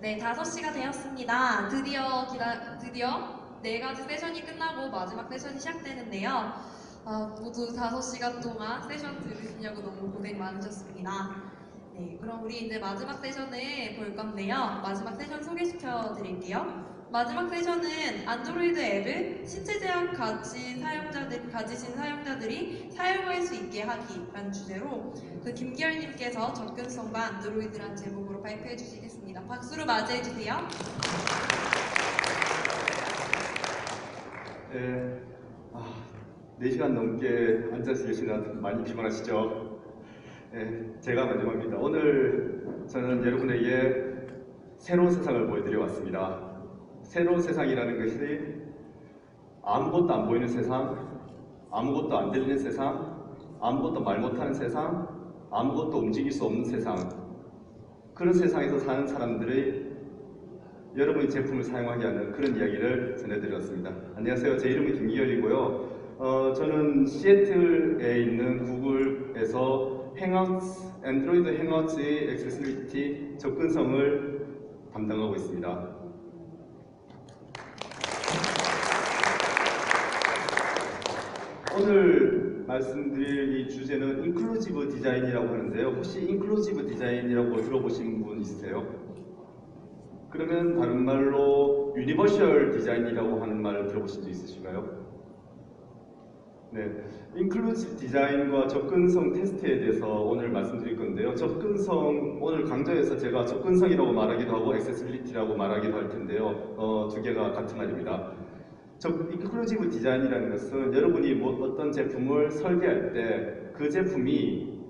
네, 5시가 되었습니다. 드디어 4가지 세션이 끝나고 마지막 세션이 시작되는데요. 모두 5시간 동안 세션 들으시려고 너무 고생 많으셨습니다. 네, 그럼 우리 이제 마지막 세션을 볼 건데요. 마지막 세션 소개시켜 드릴게요. 마지막 세션은 안드로이드 앱을 신체 제약 가지신 사용자들이 사용할 수 있게 하기라는 주제로 김기열님께서 접근성과 안드로이드란 제목으로 발표해 주시겠습니다. 박수로 맞이해 주세요. 네, 4시간 넘게 앉아서 계시느라 많이 피곤하시죠? 네, 제가 마지막입니다. 오늘 저는 여러분에게 새로운 세상을 보여드려 왔습니다. 새로운 세상이라는 것이 아무것도 안 보이는 세상, 아무것도 안 들리는 세상, 아무것도 말 못하는 세상, 아무것도 움직일 수 없는 세상, 그런 세상에서 사는 사람들의 여러분의 제품을 사용하게 하는 그런 이야기를 전해드렸습니다. 안녕하세요. 제 이름은 김기열이고요. 저는 시애틀에 있는 구글에서 안드로이드 행아웃의 액세시빌리티 접근성을 담당하고 있습니다. 오늘 말씀드릴 이 주제는 인클루지브 디자인이라고 하는데요. 혹시 인클루지브 디자인이라고 들어보신 분 있으세요? 그러면 다른 말로 유니버셜 디자인이라고 하는 말을 들어보신 적 있으신가요? 네, 인클루지브 디자인과 접근성 테스트에 대해서 오늘 말씀드릴 건데요. 오늘 강좌에서 제가 접근성이라고 말하기도 하고 액세시빌리티라고 말하기도 할 텐데요. 두 개가 같은 말입니다. 인클루지브 디자인이라는 것은 여러분이 어떤 제품을 설계할 때 그 제품이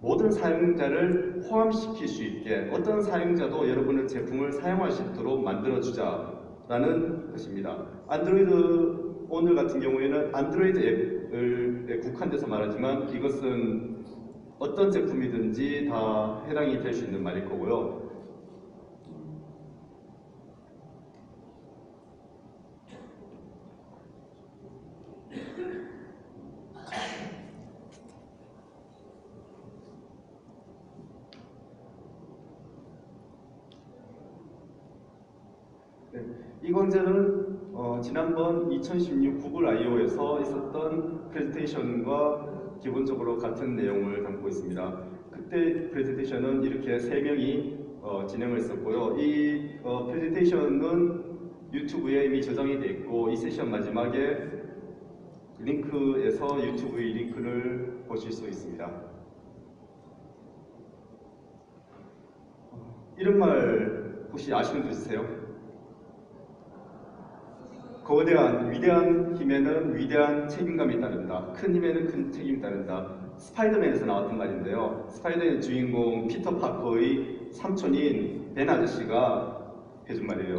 모든 사용자를 포함시킬 수 있게 어떤 사용자도 여러분의 제품을 사용할 수 있도록 만들어주자라는 것입니다. 오늘 같은 경우에는 안드로이드 앱에 국한돼서 말하지만 이것은 어떤 제품이든지 다 해당이 될 수 있는 말일 거고요. 이 강좌는 지난번 2016 구글 I/O에서 있었던 프레젠테이션과 기본적으로 같은 내용을 담고 있습니다. 그때 프레젠테이션은 이렇게 3명이 진행을 했었고요. 이 프레젠테이션은 유튜브에 이미 저장이 되어 있고 이 세션 마지막에 링크에서 유튜브의 링크를 보실 수 있습니다. 이런 말 혹시 아시는 분 있으세요? 거대한 위대한 힘에는 위대한 책임감이 따른다. 큰 힘에는 큰 책임이 따른다. 스파이더맨에서 나왔던 말인데요. 스파이더맨 주인공 피터 파커의 삼촌인 벤 아저씨가 해준 말이에요.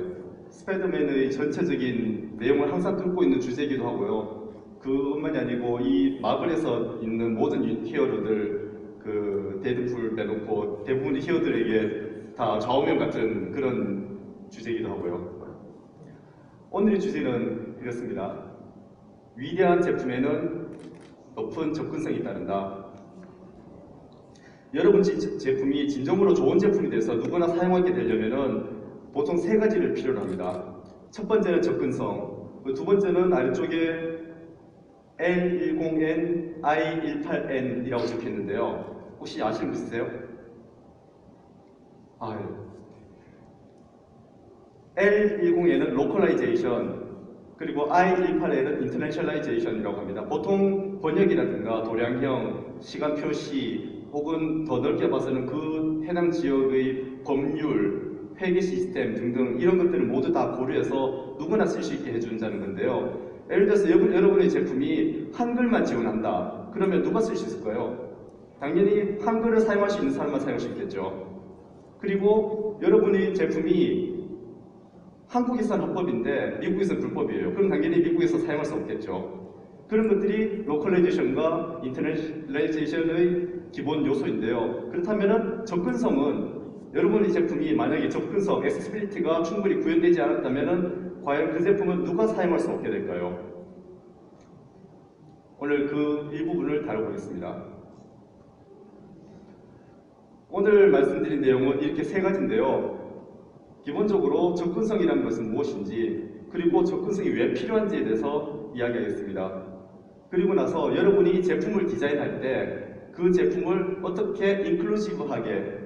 스파이더맨의 전체적인 내용을 항상 뚫고 있는 주제이기도 하고요. 그것만이 아니고 이 마블에서 있는 모든 히어로들 그 데드풀 빼놓고 대부분의 히어로들에게 다 좌우명 같은 그런 주제이기도 하고요. 오늘의 주제는 이렇습니다. 위대한 제품에는 높은 접근성이 따른다. 여러분 제품이 진정으로 좋은 제품이 돼서 누구나 사용하게 되려면 보통 3가지를 필요로 합니다. 첫 번째는 접근성, 두 번째는 아래쪽에 L10N, I18N이라고 적혀있는데요. 혹시 아시는 분 있으세요? L10N은 로컬라이제이션, 그리고 I18N은 인터내셔널라이제이션이라고 합니다. 보통 번역이라든가 도량형, 시간 표시, 혹은 더 넓게 봐서는 그 해당 지역의 법률, 회계 시스템 등등 이런 것들을 모두 다 고려해서 누구나 쓸 수 있게 해준다는 건데요. 예를 들어서 여러분의 제품이 한글만 지원한다. 그러면 누가 쓸 수 있을까요? 당연히 한글을 사용할 수 있는 사람만 사용할 수 있겠죠. 그리고 여러분의 제품이 한국에서는 합법인데 미국에서는 불법이에요. 그럼 당연히 미국에서 사용할 수 없겠죠. 그런 것들이 로컬라이제이션과 인터내셔널라이제이션의 기본 요소인데요. 그렇다면 접근성은 여러분의 제품이 만약에 접근성, 액세시빌리티가 충분히 구현되지 않았다면 과연 그 제품은 누가 사용할 수 없게 될까요? 오늘 그 일부분을 다뤄보겠습니다. 오늘 말씀드린 내용은 이렇게 세 가지인데요. 기본적으로 접근성이라는 것은 무엇인지, 그리고 접근성이 왜 필요한지에 대해서 이야기하겠습니다. 그리고 나서 여러분이 제품을 디자인할 때 그 제품을 어떻게 인클루시브하게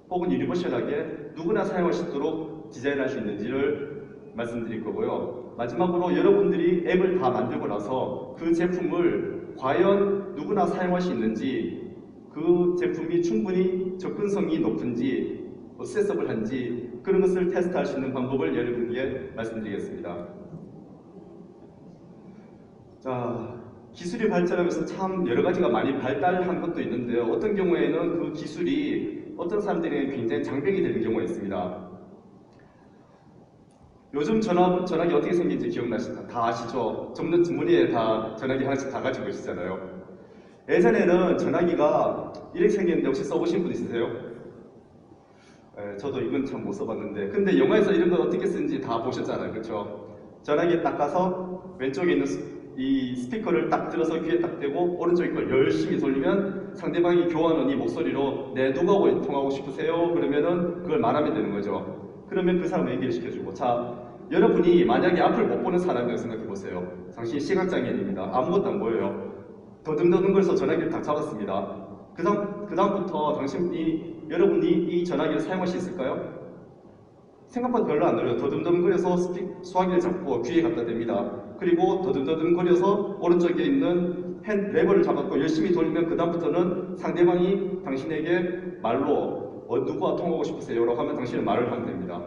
혹은 유니버셜하게 누구나 사용할 수 있도록 디자인할 수 있는지를 말씀드릴 거고요. 마지막으로 여러분들이 앱을 다 만들고 나서 그 제품을 과연 누구나 사용할 수 있는지, 그 제품이 충분히 접근성이 높은지, 액세서블한지 그런 것을 테스트할 수 있는 방법을 여러분께 말씀드리겠습니다. 자, 기술이 발전하면서 참 여러 가지가 많이 발달한 것도 있는데요. 어떤 경우에는 그 기술이 어떤 사람들에게 굉장히 장벽이 되는 경우가 있습니다. 요즘 전화기 어떻게 생긴지 기억나시죠? 다 아시죠? 전문 주머니에 다 전화기 하나씩 다 가지고 계시잖아요. 예전에는 전화기가 이렇게 생겼는데 혹시 써보신 분 있으세요? 저도 이건 참 못 써봤는데, 근데 영화에서 이런 걸 어떻게 쓰는지 다 보셨잖아요, 그렇죠? 전화기에 딱 가서 왼쪽에 있는 이 스피커를 딱 들어서 귀에 딱 대고 오른쪽에 걸 열심히 돌리면 상대방이 교환원이 목소리로 네, 누구하고 통화하고 싶으세요? 그러면은 그걸 말하면 되는 거죠. 그러면 그 사람을 연결시켜주고, 자, 여러분이 만약에 앞을 못 보는 사람이라고 생각해 보세요. 당신이 시각장애인입니다. 아무것도 안 보여요. 더듬더듬 거려서 전화기를 딱 잡았습니다. 그 다음부터 여러분이 이 전화기를 사용할 수 있을까요? 생각보다 별로 안 어려워요. 더듬더듬거려서 수화기를 잡고 귀에 갖다 댑니다. 그리고 더듬더듬거려서 오른쪽에 있는 레버를 잡았고 열심히 돌리면 그 다음부터는 상대방이 당신에게 말로 누구와 통화하고 싶으세요? 라고 하면 당신은 말을 하면 됩니다.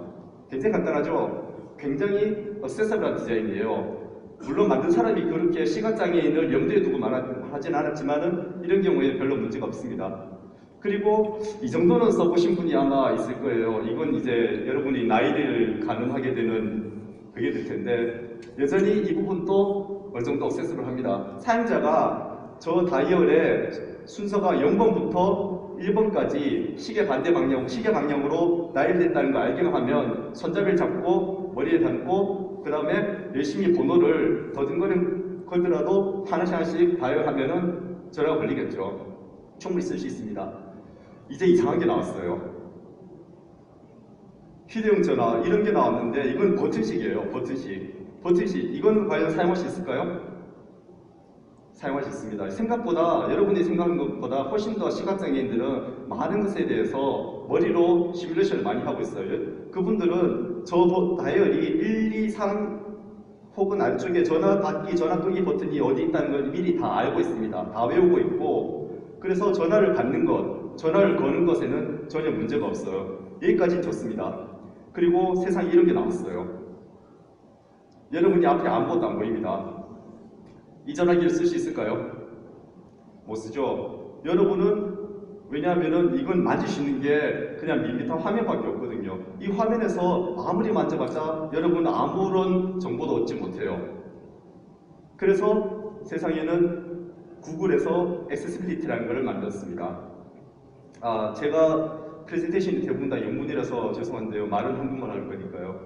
굉장히 간단하죠? 굉장히 액세서블한 디자인이에요. 물론 만든 사람이 그렇게 시각장애인을 염두에 두고 하진 않았지만은 이런 경우에 별로 문제가 없습니다. 그리고 이 정도는 써보신 분이 아마 있을 거예요. 이건 이제 여러분이 나이를 가늠하게 되는 그게 될 텐데, 여전히 이 부분도 어느 정도 액세서블합니다. 사용자가 저 다이얼의 순서가 0번부터 1번까지 시계 방향으로 나열된다는 걸 알기만 하면 손잡이를 잡고 머리에 담고 그 다음에 열심히 번호를 걸더라도 하나씩 다이얼하면은 전화가 걸리겠죠. 충분히 쓸 수 있습니다. 이제 이상한 게 나왔어요. 휴대용 전화 이런 게 나왔는데 이건 버튼식이에요. 버튼식. 이건 과연 사용할 수 있을까요? 사용할 수 있습니다. 생각보다 여러분이 생각하는 것보다 훨씬 더 시각장애인들은 많은 것에 대해서 머리로 시뮬레이션을 많이 하고 있어요. 그분들은 저 다이얼이 1, 2, 3 혹은 안쪽에 전화 받기, 전화 끄기 버튼이 어디 있다는 걸 미리 다 알고 있습니다. 다 외우고 있고, 그래서 전화를 받는 것, 전화를 거는 것에는 전혀 문제가 없어요. 여기까지는 좋습니다. 그리고 세상에 이런 게 나왔어요. 여러분이 앞에 아무것도 안 보입니다. 이 전화기를 쓸 수 있을까요? 못 쓰죠. 여러분은 왜냐하면은 이건 만질 수 있는 게 그냥 밋밋한 화면밖에 없거든요. 이 화면에서 아무리 만져봤자 여러분은 아무런 정보도 얻지 못해요. 그래서 세상에는 구글에서 액세시빌리티라는 것을 만들었습니다. 제가 프레젠테이션이 대부분 다 영문이라서 죄송한데요. 말은 한국말 할 거니까요.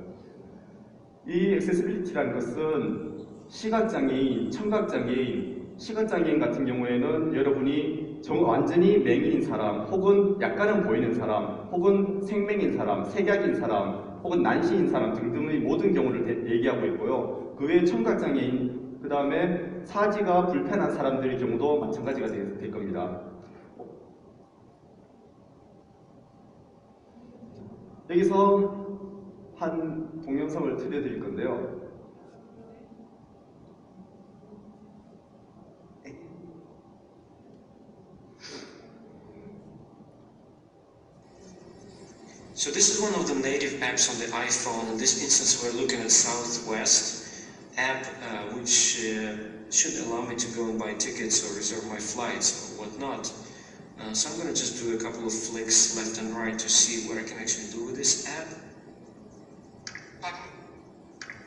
이 액세시빌리티라는 것은 시각장애인, 청각장애인, 시각장애인 같은 경우에는 여러분이 완전히 맹인인 사람, 혹은 약간은 보이는 사람, 혹은 생맹인 사람, 색약인 사람, 혹은 난시인 사람 등등의 모든 경우를 얘기하고 있고요. 그 외에 청각장애인, 그 다음에 사지가 불편한 사람들의 경우도 마찬가지가 될 겁니다. 여기서 한 동영상을 틀어드릴 건데요. So this is one of the native apps on the iPhone. In this instance, we're looking at Southwest app, which should allow me to go and buy tickets or reserve my flights or whatnot. So I'm going to just do a couple of flicks left and right to see what I can actually do with this app.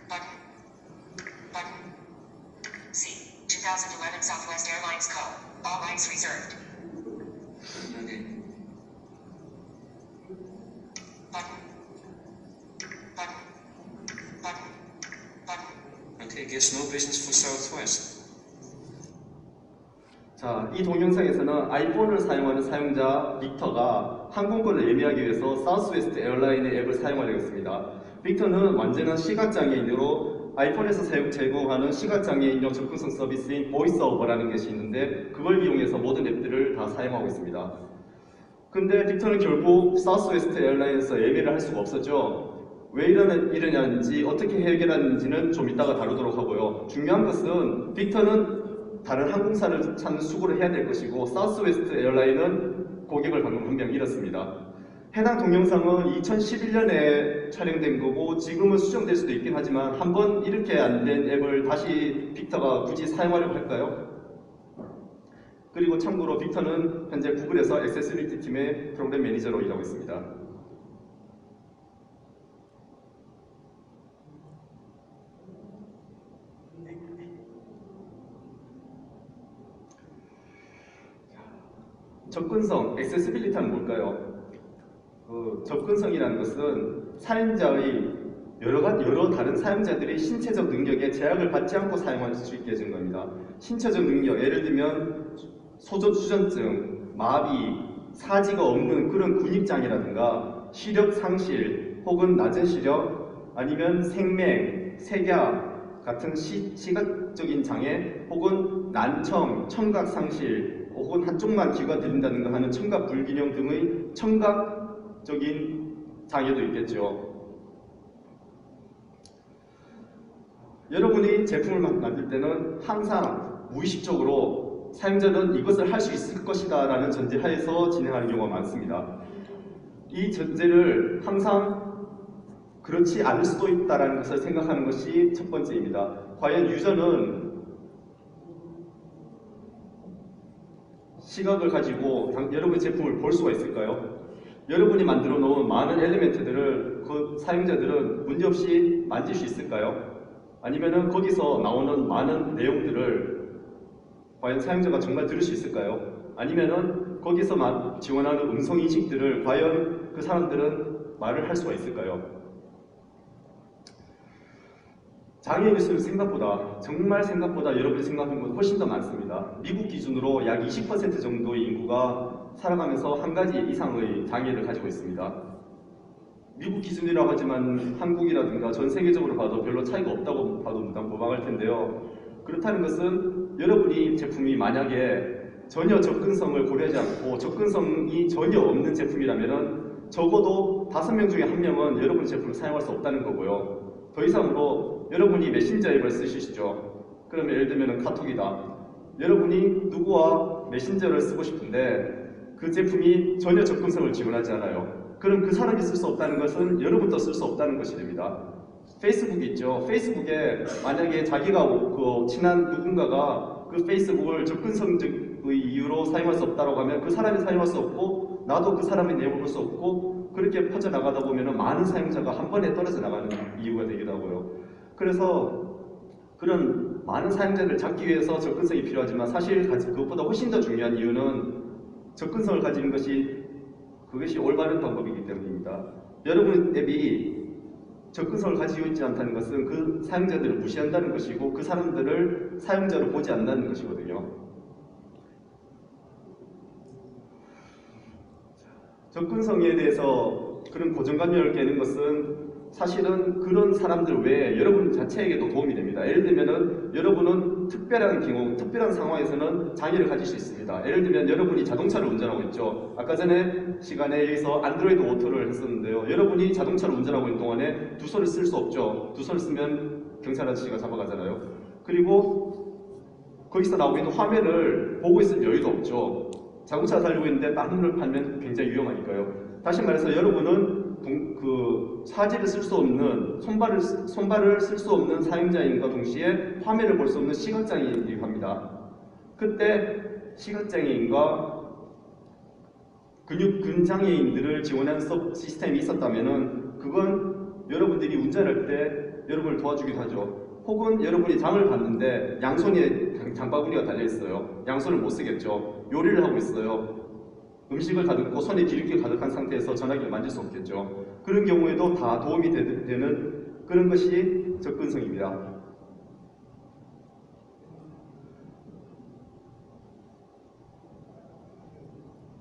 Button. See, 2011 Southwest Airlines call. All rights reserved. Okay. Okay, guess no business for Southwest. 자, 이 동영상에서는 아이폰을 사용하는 사용자 빅터가 항공권을 예매하기 위해서 사우스웨스트 에어라인의 앱을 사용하려고 했습니다. 빅터는 완전한 시각장애인으로 아이폰에서 제공하는 시각장애인용 접근성 서비스인 보이스오버라는 것이 있는데 그걸 이용해서 모든 앱들을 다 사용하고 있습니다. 근데 빅터는 결국 사우스웨스트 에어라인에서 예매를 할 수가 없었죠. 왜 이러냐는지 어떻게 해결하는지는 좀 이따가 다루도록 하고요. 중요한 것은 빅터는 다른 항공사를 찾는 수고를 해야 될 것이고 사우스웨스트 에어라인은 고객을 방금 한 명 잃었습니다. 해당 동영상은 2011년에 촬영된 거고 지금은 수정될 수도 있긴 하지만 한번 이렇게 안 된 앱을 다시 빅터가 굳이 사용하려고 할까요? 그리고 참고로 빅터는 현재 구글에서 액세시빌리티 팀의 프로그램 매니저로 일하고 있습니다. 접근성, 액세시빌리티는 뭘까요? 접근성이라는 것은 사용자의 여러 다른 사용자들의 신체적 능력에 제약을 받지 않고 사용할 수 있게 해준 겁니다. 신체적 능력, 예를 들면 수전증, 마비, 사지가 없는 그런 근육장애라든가 시력 상실 혹은 낮은 시력 아니면 생맹, 색약 같은 시각적인 장애 혹은 난청, 청각 상실 혹은 한쪽만 귀가 들린다든가 하는 청각 불균형 등의 청각적인 장애도 있겠죠. 여러분이 제품을 만들 때는 항상 무의식적으로 사용자는 이것을 할 수 있을 것이다 라는 전제하에서 진행하는 경우가 많습니다. 이 전제를 항상 그렇지 않을 수도 있다는 것을 생각하는 것이 첫 번째입니다. 과연 유저는 시각을 가지고 여러분의 제품을 볼 수가 있을까요? 여러분이 만들어 놓은 많은 엘리멘트들을 그 사용자들은 문제없이 만질 수 있을까요? 아니면은 거기서 나오는 많은 내용들을 과연 사용자가 정말 들을 수 있을까요? 아니면은 거기서 지원하는 음성 인식들을 과연 그 사람들은 말을 할 수가 있을까요? 장애 기술 정말 생각보다 여러분이 생각하는 것 훨씬 더 많습니다. 미국 기준으로 약 20% 정도의 인구가 살아가면서 한 가지 이상의 장애를 가지고 있습니다. 미국 기준이라고 하지만 한국이라든가 전 세계적으로 봐도 별로 차이가 없다고 봐도 무방할 텐데요. 그렇다는 것은 여러분이 제품이 만약에 전혀 접근성을 고려하지 않고 접근성이 전혀 없는 제품이라면 적어도 5명 중에 1명은 여러분 제품을 사용할 수 없다는 거고요. 더 이상으로 여러분이 메신저 앱을 쓰시죠. 그러면 예를 들면 카톡이다. 여러분이 누구와 메신저를 쓰고 싶은데 그 제품이 전혀 접근성을 지원하지 않아요. 그럼 그 사람이 쓸 수 없다는 것은 여러분도 쓸 수 없다는 것이 됩니다. 페이스북이 있죠. 페이스북에 만약에 자기가 친한 누군가가 그 페이스북을 접근성의 이유로 사용할 수 없다고 하면 그 사람이 사용할 수 없고 나도 그 사람의 내용을 볼 수 없고 그렇게 퍼져나가다 보면 많은 사용자가 한 번에 떨어져 나가는 이유가 되기도 하고요. 그래서 그런 많은 사용자들을 잡기 위해서 접근성이 필요하지만 사실 그것보다 훨씬 더 중요한 이유는 접근성을 가지는 그것이 올바른 방법이기 때문입니다. 여러분 앱이 접근성을 가지고 있지 않다는 것은 그 사용자들을 무시한다는 것이고 그 사람들을 사용자로 보지 않는다는 것이거든요. 접근성에 대해서 그런 고정관념을 깨는 것은 사실은 그런 사람들 외에 여러분 자체에게도 도움이 됩니다. 예를 들면은 여러분은 특별한 경우, 특별한 상황에서는 장애를 가질 수 있습니다. 예를 들면 여러분이 자동차를 운전하고 있죠. 아까 전에 시간에 의해서 안드로이드 오토를 했었는데요. 여러분이 자동차를 운전하고 있는 동안에 두 손을 쓸 수 없죠. 두 손을 쓰면 경찰 아저씨가 잡아가잖아요. 그리고 거기서 나오고 있는 화면을 보고 있을 여유도 없죠. 자동차가 달리고 있는데 딴 눈을 팔면 굉장히 위험하니까요. 다시 말해서 여러분은 사지를 쓸 수 없는 손발을 쓸 수 없는 사용자인과 동시에 화면을 볼 수 없는 시각장애인이기도 합니다. 그때 시각장애인과 근장애인들을 지원하는 시스템이 있었다면은 그건 여러분들이 운전할 때 여러분을 도와주기도 하죠. 혹은 여러분이 장을 봤는데 양손에 장바구니가 달려있어요. 양손을 못 쓰겠죠. 요리를 하고 있어요. 음식을 다듬고 손에 기름기 가득한 상태에서 전화기를 만질 수 없겠죠. 그런 경우에도 다 도움이 되는 그런 것이 접근성입니다.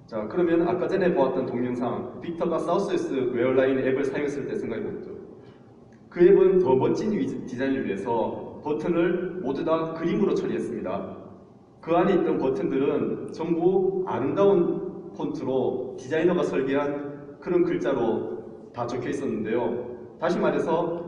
자, 그러면 아까 전에 보았던 동영상 빅터가 사우스웨스트 웨어라인 앱을 사용했을 때 생각해보죠. 그 앱은 더 멋진 디자인을 위해서 버튼을 모두 다 그림으로 처리했습니다. 그 안에 있던 버튼들은 전부 아름다운 폰트로 디자이너가 설계한 그런 글자로 다 적혀 있었는데요. 다시 말해서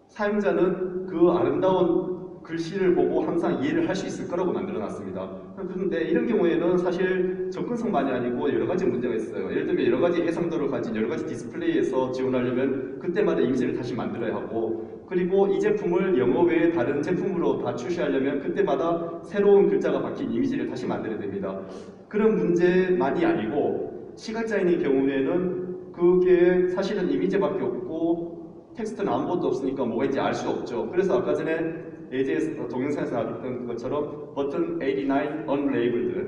사용자는 그 아름다운 글씨를 보고 항상 이해를 할 수 있을 거라고 만들어 놨습니다. 그런데 이런 경우에는 사실 접근성만이 아니고 여러 가지 문제가 있어요. 예를 들면 여러 가지 해상도를 가진 여러 가지 디스플레이에서 지원하려면 그때마다 이미지를 다시 만들어야 하고, 그리고 이 제품을 영어 외에 다른 제품으로 다 출시하려면 그때마다 새로운 글자가 박힌 이미지를 다시 만들어야 됩니다. 그런 문제만이 아니고 시각장애인의 경우에는 그게 사실은 이미지밖에 없고 텍스트는 아무것도 없으니까 뭐가 있는지 알 수 없죠. 그래서 아까 전에 AJ에서 동영상에서 나왔던 것처럼 버튼 89 unlabeled,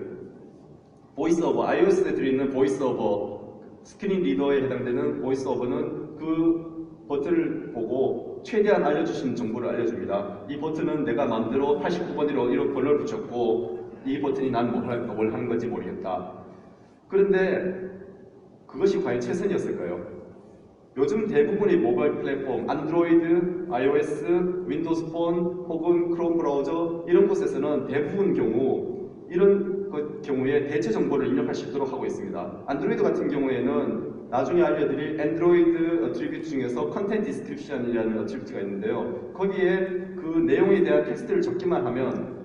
보이스 오버, iOS에 들어있는 보이스 오버, 스크린 리더에 해당되는 보이스 오버는 그 버튼을 보고 최대한 알려주신 정보를 알려줍니다. 이 버튼은 내가 마음대로 89번으로 이런 번호를 붙였고 이 버튼이 난 뭘 하는 건지 모르겠다. 그런데 그것이 과연 최선이었을까요? 요즘 대부분의 모바일 플랫폼, 안드로이드, iOS, 윈도우스 폰 혹은 크롬 브라우저 이런 곳에서는 대부분 이런 경우에 대체 정보를 입력할 수 있도록 하고 있습니다. 안드로이드 같은 경우에는 나중에 알려드릴 안드로이드 어트리뷰트 중에서 컨텐트 디스크립션이라는 어트리뷰트가 있는데요. 거기에 그 내용에 대한 텍스트를 적기만 하면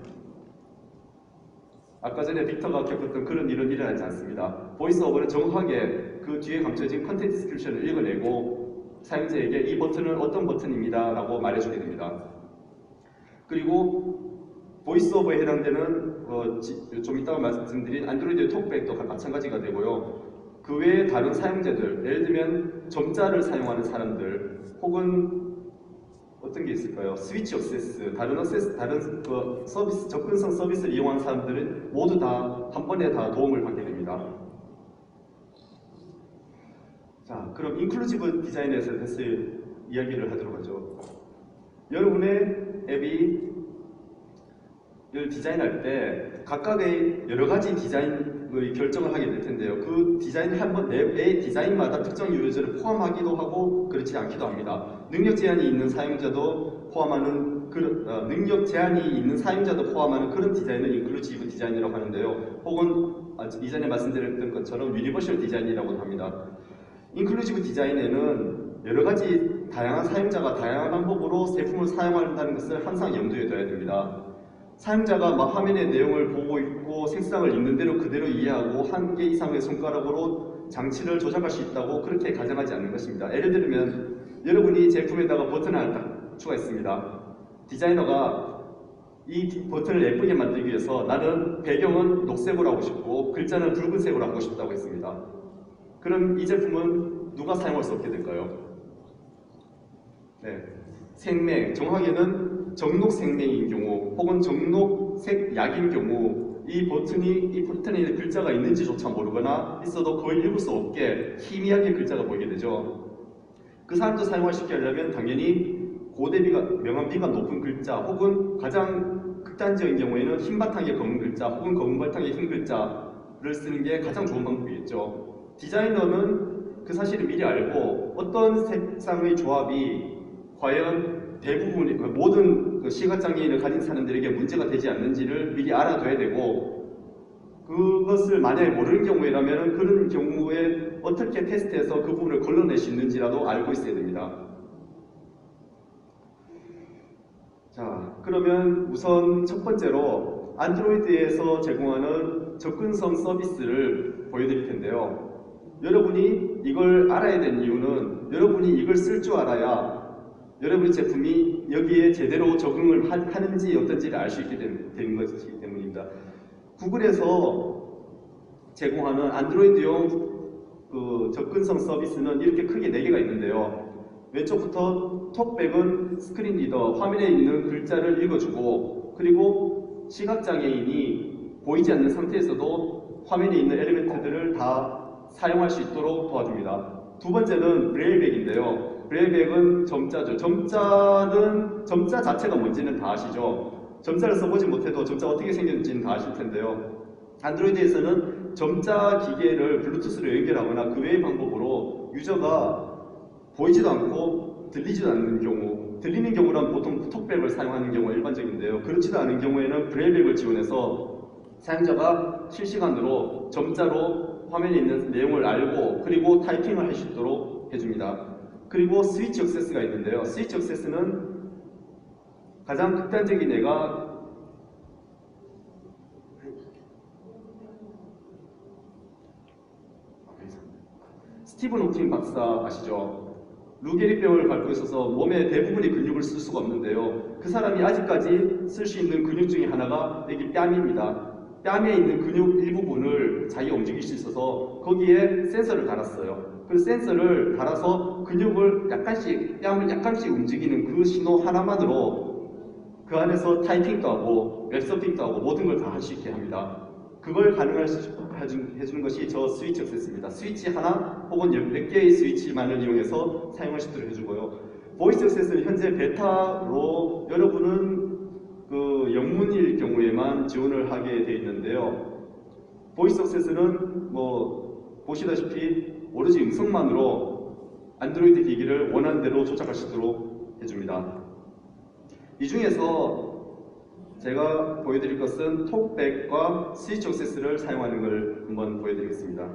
아까 전에 빅터가 겪었던 그런 일은 일어나지 않습니다. 보이스 오버는 정확하게 그 뒤에 감춰진 컨텐트 디스크립션을 읽어내고 사용자에게 이 버튼은 어떤 버튼입니다 라고 말해주게 됩니다. 그리고 보이스 오버에 해당되는 좀 이따가 말씀드린 안드로이드 톡백도 마찬가지가 되고요. 그 외에 다른 사용자들, 예를 들면 점자를 사용하는 사람들 혹은 어떤 게 있을까요? 스위치 액세스, 다른 서비스, 접근성 서비스를 이용하는 사람들은 모두 다 한 번에 다 도움을 받게 됩니다. 자, 그럼 인클루지브 디자인에 대해서 이야기를 하도록 하죠. 여러분의 앱이 디자인할 때 각각의 여러 가지 디자인의 결정을 하게 될 텐데요. 그 디자인 한번 내 디자인마다 특정 유저를 포함하기도 하고 그렇지 않기도 합니다. 능력 제한이 있는 사용자도 포함하는 그런 디자인을 인클루지브 디자인이라고 하는데요. 혹은 이전에 말씀드렸던 것처럼 유니버셜 디자인이라고 합니다. 인클루지브 디자인에는 여러 가지 다양한 사용자가 다양한 방법으로 제품을 사용한다는 것을 항상 염두에 둬야 됩니다. 사용자가 화면의 내용을 보고 있고 색상을 있는 대로 그대로 이해하고 한 개 이상의 손가락으로 장치를 조작할 수 있다고 그렇게 가정하지 않는 것입니다. 예를 들면 여러분이 제품에다가 버튼을 하나 추가했습니다. 디자이너가 이 버튼을 예쁘게 만들기 위해서 나는 배경은 녹색으로 하고 싶고 글자는 붉은색으로 하고 싶다고 했습니다. 그럼 이 제품은 누가 사용할 수 없게 될까요? 네, 생맥, 정확하게는 정록 생맥인 경우 혹은 정록색 약인 경우 이 버튼에 글자가 있는지조차 모르거나 있어도 거의 읽을 수 없게 희미하게 글자가 보이게 되죠. 그 사람도 사용할 수 있게 하려면 당연히 명암비가 높은 글자 혹은 가장 극단적인 경우에는 흰 바탕에 검은 글자 혹은 검은 바탕에 흰 글자를 쓰는 게 가장 좋은 방법이겠죠. 디자이너는 그 사실을 미리 알고 어떤 색상의 조합이 과연 모든 시각장애인을 가진 사람들에게 문제가 되지 않는지를 미리 알아둬야 되고, 그것을 만약에 모르는 경우라면 그런 경우에 어떻게 테스트해서 그 부분을 걸러낼 수 있는지라도 알고 있어야 됩니다. 자, 그러면 우선 첫 번째로 안드로이드에서 제공하는 접근성 서비스를 보여드릴 텐데요. 여러분이 이걸 알아야 되는 이유는 여러분이 이걸 쓸 줄 알아야 여러분의 제품이 여기에 제대로 적응을 하는지 어떤지를 알 수 있게 되는 것이기 때문입니다. 구글에서 제공하는 안드로이드용 접근성 서비스는 이렇게 크게 4개가 있는데요. 왼쪽부터 톡백은 스크린 리더, 화면에 있는 글자를 읽어주고, 그리고 시각장애인이 보이지 않는 상태에서도 화면에 있는 엘리멘트들을 다 사용할 수 있도록 도와줍니다. 두 번째는 브레일백인데요. 브레일백은 점자죠. 점자 자체가 뭔지는 다 아시죠? 점자를 써보지 못해도 점자가 어떻게 생겼는지는 다 아실 텐데요. 안드로이드에서는 점자 기계를 블루투스로 연결하거나 그 외의 방법으로 유저가 보이지도 않고 들리지도 않는 경우, 들리는 경우란 보통 톡백을 사용하는 경우가 일반적인데요. 그렇지도 않은 경우에는 브레일백을 지원해서 사용자가 실시간으로 점자로 화면에 있는 내용을 알고 그리고 타이핑을 할 수 있도록 해줍니다. 그리고 스위치 액세스가 있는데요. 스위치 액세스는 가장 극단적인 예가 스티븐 호킹 박사 아시죠? 루게리병을 갖고 있어서 몸의 대부분의 근육을 쓸 수가 없는데요. 그 사람이 아직까지 쓸 수 있는 근육 중에 하나가 여기 뺨입니다. 뺨에 있는 근육 일부분을 자기가 움직일 수 있어서 거기에 센서를 달았어요. 그 센서를 달아서 근육을 약간씩, 뺨을 약간씩 움직이는 그 신호 하나만으로 그 안에서 타이핑도 하고 웹서핑도 하고 모든 걸 다 할 수 있게 합니다. 그걸 가능할 수 해주는 것이 저 스위치 액세스입니다. 스위치 하나 혹은 몇 개의 스위치만을 이용해서 사용할 수 있도록 해주고요. 보이스 액세스는 현재 베타로 여러분은 그 영문일 경우에만 지원을 하게 되어 있는데요. 보이스 액세스는 뭐 보시다시피 오로지 음성만으로 안드로이드 기기를 원하는 대로 조작할 수 있도록 해줍니다. 이 중에서 제가 보여드릴 것은 톡백과 스위치 액세스를 사용하는 걸 한번 보여드리겠습니다.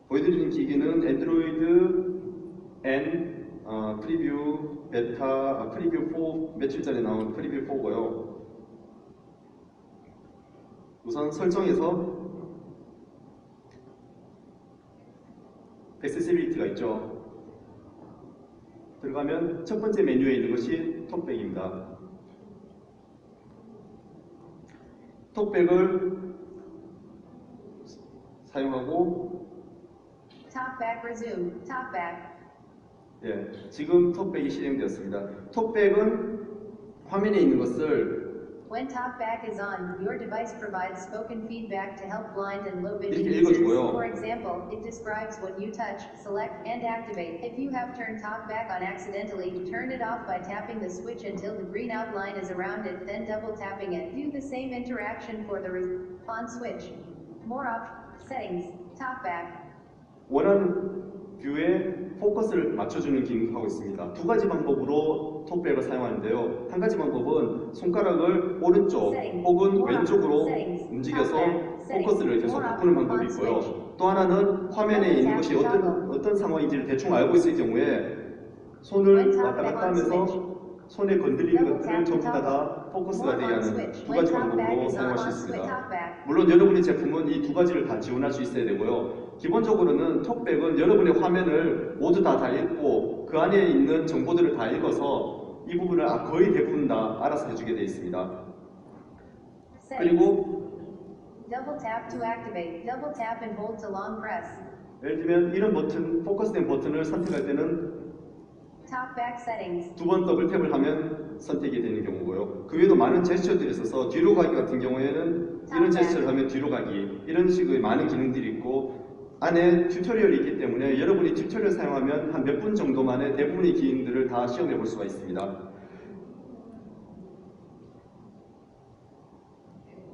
보여드리는 기기는 안드로이드 N 프리뷰 베타 프리뷰 4 며칠 전에 나온 프리뷰 4고요. 우선 설정에서 액세시빌리티가 있죠. 들어가면 첫 번째 메뉴에 있는 것이 톡백입니다. 톡백을 사용하고 Talkback resume. Talkback. 예, 지금 톡백이 실행되었습니다. 톡백은 화면에 있는 것을 When talkback is on, your device provides spoken feedback to help blind and low vision 이렇게 users. 읽어주고요. For example, it describes what you touch, select, and activate. If you have turned talkback on accidentally, turn it off by tapping the switch until the green outline is around it, then double tapping it. Do the same interaction for the on switch. More settings. Talkback. 원하는 뷰에 포커스를 맞춰주는 기능을 하고 있습니다. 두 가지 방법으로 톡백을 사용하는데요. 한 가지 방법은 손가락을 오른쪽 혹은 왼쪽으로 움직여서 포커스를 계속 바꾸는 방법이 있고요. 또 하나는 화면에 있는 것이 어떤 상황인지를 대충 알고 있을 경우에 손을 왔다 갔다 하면서 손에 건드리는 것들을 전부 다 포커스가 되게 하는 두 가지 방법으로 사용할 수 있습니다. 물론 여러분의 제품은 이 두 가지를 다 지원할 수 있어야 되고요. 기본적으로는 톡백은 여러분의 화면을 모두 다 읽고 그 안에 있는 정보들을 다 읽어서 이 부분을 거의 대부분 다 알아서 해주게 되어 있습니다. 그리고 Double tap to activate. Double tap and hold to long press. 예를 들면 이런 버튼, 포커스된 버튼을 선택할 때는 Talkback settings. 두 번 더블 탭을 하면 선택이 되는 경우고요. 그 외에도 많은 제스처들이 있어서 뒤로 가기 같은 경우에는 이런 제스처를 하면 뒤로 가기, 이런 식의 많은 기능들이 있고 안에 튜토리얼이 있기 때문에 여러분이 튜토리얼 사용하면 한 몇 분 정도 만에 대부분의 기능들을 다 시험해 볼 수가 있습니다.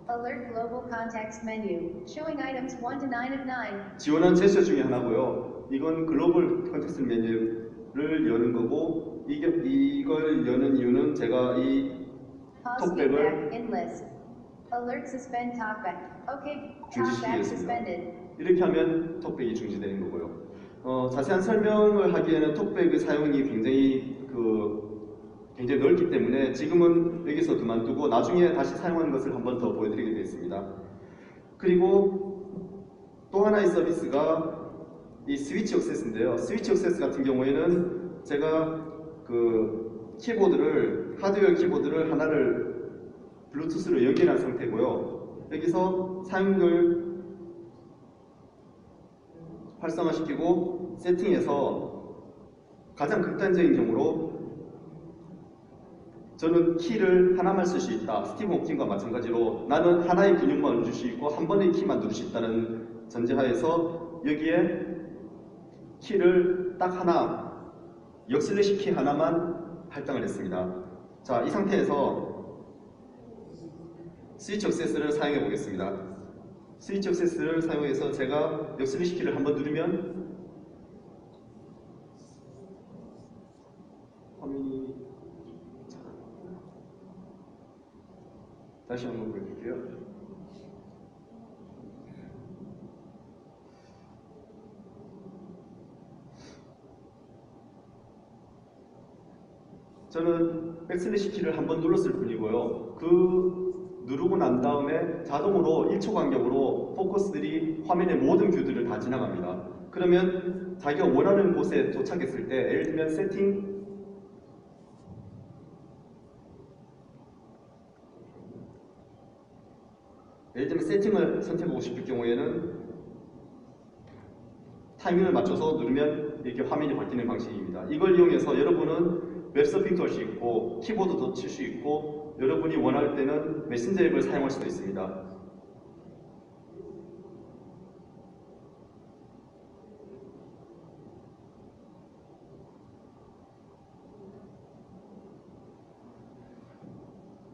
Alert global context menu. Showing items 1 to 9 of 9. 지원한 제스처 중에 하나고요. 이건 글로벌 컨텍스트 메뉴를 여는 거고 이걸 여는 이유는 제가 이 Pause 톡백을 feedback in list. Alert suspend talkback. Okay, talkback suspended. 이렇게 하면 톡백이 중지되는 거고요. 자세한 설명을 하기에는 톡백의 사용이 굉장히 넓기 때문에 지금은 여기서 그만두고 나중에 다시 사용하는 것을 한 번 더 보여드리게 되겠습니다. 그리고 또 하나의 서비스가 이 스위치 액세스인데요. 스위치 액세스 같은 경우에는 제가 그 하드웨어 키보드를 하나를 블루투스로 연결한 상태고요. 여기서 사용을 활성화시키고 세팅해서 가장 극단적인 경우로 저는 키를 하나만 쓸 수 있다. 스티븐 호킹과 마찬가지로 나는 하나의 근육만 누를 수 있고 한 번의 키만 누를 수 있다는 전제하에서 여기에 키를 딱 하나, 역슬래시 키 하나만 할당을 했습니다. 자, 이 상태에서 스위치 액세스를 사용해 보겠습니다. 스위치 액세스를 사용해서 제가 역슬래시 키를 한번 누르면 화면이 다시 한번 보여드릴게요. 저는 백슬래시 키를 한번 눌렀을 뿐이고요. 그 누르고 난 다음에 자동으로 1초 간격으로 포커스들이 화면의 모든 뷰들을 다 지나갑니다. 그러면 자기가 원하는 곳에 도착했을 때 예를 들면 세팅을 선택하고 싶을 경우에는 타이밍을 맞춰서 누르면 이렇게 화면이 바뀌는 방식입니다. 이걸 이용해서 여러분은 웹서핑도 할 수 있고 키보드도 칠 수 있고 여러분이 원할 때는 메신저 앱을 사용할 수도 있습니다.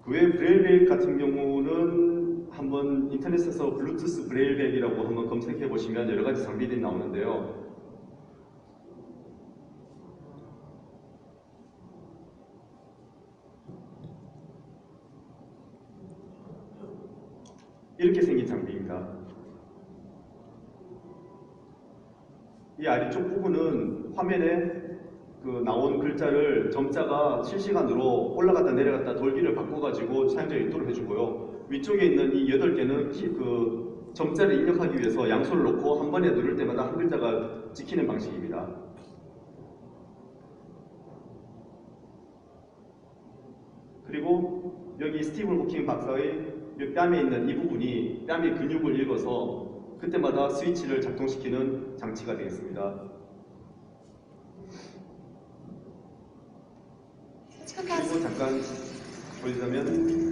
그 외 브레일백 같은 경우는 한번 인터넷에서 블루투스 브레일백이라고 한번 검색해 보시면 여러 가지 장비들이 나오는데요. 이렇게 생긴 장비입니다. 이 아래쪽 부분은 화면에 나온 글자를 점자가 실시간으로 올라갔다 내려갔다 돌기를 바꿔가지고 사용자가 읽도록 해주고요. 위쪽에 있는 이 8개는 점자를 입력하기 위해서 양손을 놓고 한 번에 누를 때마다 한 글자가 찍히는 방식입니다. 그리고 여기 스티븐 호킹 박사의 뺨에 있는 이 부분이 뺨의 근육을 읽어서 그때마다 스위치를 작동시키는 장치가 되겠습니다. 그리고 잠깐 보여주자면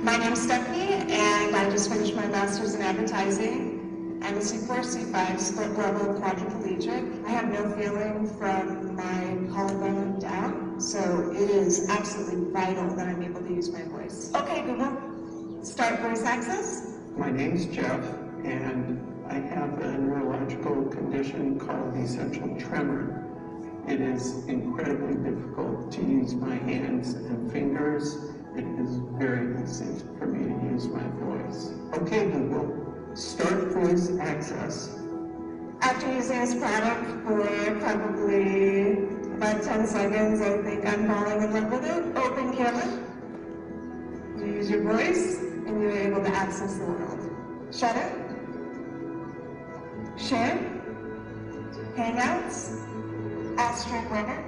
My name's Stephanie, and I just finished my master's in advertising. I'm a C4, C5 split level quadriplegic. I have no feeling from my collarbone down, so it is absolutely vital that I'm able to use my voice. Okay, Google, start voice access. My name's Jeff, and I have a neurological condition called essential tremor. It is incredibly difficult to use my hands and fingers. It is very easy for me to use my voice. Okay, Google, start voice access. After using this product for probably about 10 seconds, I think I'm falling in love with it. Open camera. You use your voice, and you're able to access the world. Shutter. Share. Hangouts. Astrid Winner.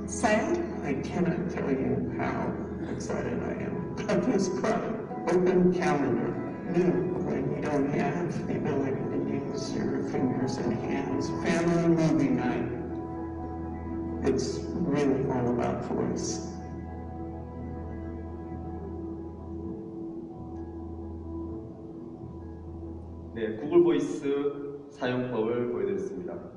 Send. I cannot tell you how excited I am about this product. Open calendar. New, when you don't have the ability to use your fingers and hands. Family movie night. It's really all about voice. 네, 구글 보이스 사용법을 보여드렸습니다.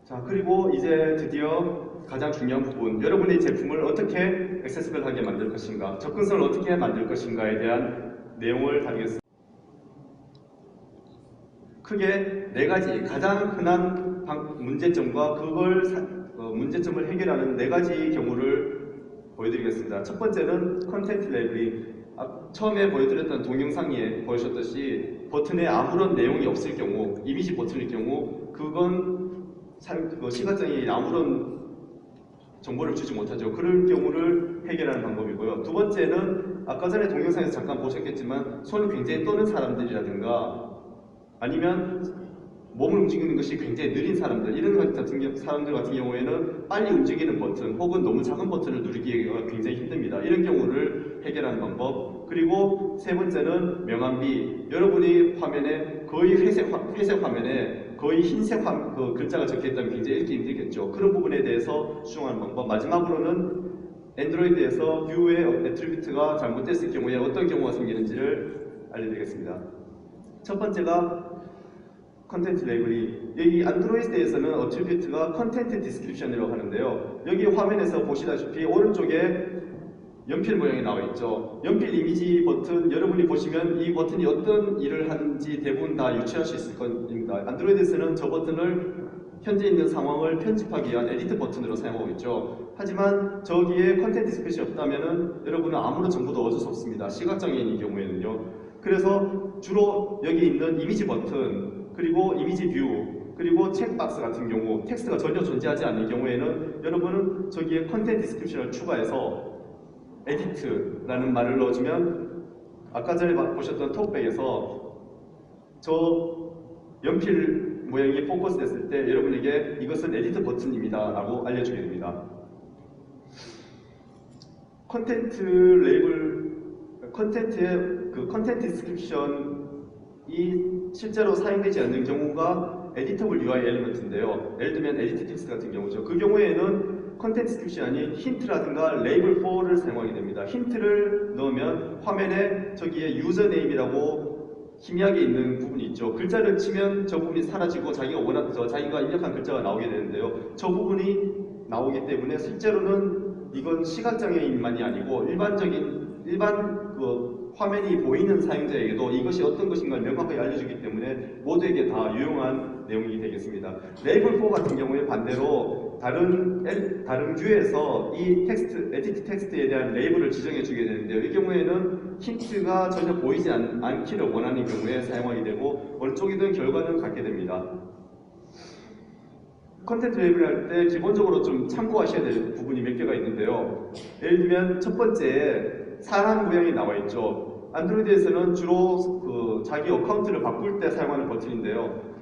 자, 그리고 이제 드디어 가장 중요한 부분, 여러분의 제품을 어떻게 액세스블하게 만들 것인가, 접근성을 어떻게 만들 것인가에 대한 내용을 다루겠습니다. 크게 네 가지 가장 흔한 문제점과 문제점을 해결하는 네 가지 경우를 보여드리겠습니다. 첫 번째는 컨텐트 레벨링. 처음에 보여드렸던 동영상에 보여주셨듯이 버튼에 아무런 내용이 없을 경우, 이미지 버튼일 경우 그건 시각장애인이 아무런 정보를 주지 못하죠. 그런 경우를 해결하는 방법이고요. 두 번째는 아까 전에 동영상에서 잠깐 보셨겠지만 손을 굉장히 떠는 사람들이라든가 아니면 몸을 움직이는 것이 굉장히 느린 사람들, 이런 사람들 같은 경우에는 빨리 움직이는 버튼 혹은 너무 작은 버튼을 누르기가 굉장히 힘듭니다. 이런 경우를 해결하는 방법. 그리고 세 번째는 명암비. 여러분이 화면에 거의 회색 화면에 거의 흰색 글자가 적혀 있다면 굉장히 읽기 힘들겠죠. 그런 부분에 대해서 수정하는 방법. 마지막으로는 안드로이드에서 뷰의 애트리뷰트가 잘못됐을 경우에 어떤 경우가 생기는지를 알려드리겠습니다. 첫 번째가 컨텐트 레이블이, 여기 안드로이드에서는 어트리뷰트가 컨텐트 디스크립션이라고 하는데요. 여기 화면에서 보시다시피 오른쪽에 연필 모양이 나와 있죠. 연필 이미지 버튼, 여러분이 보시면 이 버튼이 어떤 일을 하는지 대부분 다 유추할 수 있을 겁니다. 안드로이드에서는 저 버튼을 현재 있는 상황을 편집하기 위한 에디트 버튼으로 사용하고 있죠. 하지만 저기에 컨텐트 디스크립션이 없다면 여러분은 아무런 정보도 얻을 수 없습니다. 시각장애인의 경우에는요. 그래서 주로 여기 있는 이미지 버튼, 그리고 이미지 뷰, 그리고 체크박스 같은 경우 텍스트가 전혀 존재하지 않는 경우에는 여러분은 저기에 컨텐트 디스크립션을 추가해서 에디트라는 말을 넣어주면 아까 전에 보셨던 톡백에서 저 연필 모양이 포커스 됐을 때 여러분에게 이것은 에디트 버튼입니다 라고 알려주게 됩니다. 컨텐트 레이블, 컨텐트의 컨텐트 디스크립션이 실제로 사용되지 않는 경우가 에디터블 UI 엘리먼트인데요. 예를 들면 에디트 텍스트 같은 경우죠. 그 경우에는 컨텐트 디스크립션이 아닌 힌트라든가 레이블 4를 사용하게 됩니다. 힌트를 넣으면 화면에 저기에 유저네임이라고 희미하게 있는 부분이 있죠. 글자를 치면 저 부분이 사라지고 자기가 입력한 글자가 나오게 되는데요. 저 부분이 나오기 때문에 실제로는 이건 시각장애인만이 아니고 일반 화면이 보이는 사용자에게도 이것이 어떤 것인가 명확하게 알려주기 때문에 모두에게 다 유용한 내용이 되겠습니다. 레이블 4 같은 경우에 반대로 다른 뷰에서 이 에디트 텍스트에 대한 레이블을 지정해 주게 되는데요. 이 경우에는 힌트가 전혀 보이지 않기를 원하는 경우에 사용하게 되고 어느 쪽이든 결과는 같게 됩니다. 컨텐트 레이블 할 때 기본적으로 좀 참고하셔야 될 부분이 몇 개가 있는데요. 예를 들면 첫 번째 사람 모양이 나와 있죠. 안드로이드에서는 주로 자기 어카운트를 바꿀 때 사용하는 버튼인데요.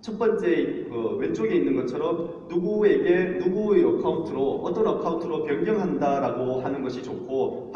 첫 번째 왼쪽에 있는 것처럼 누구에게 누구의 어카운트로 어떤 어카운트로 변경한다라고 하는 것이 좋고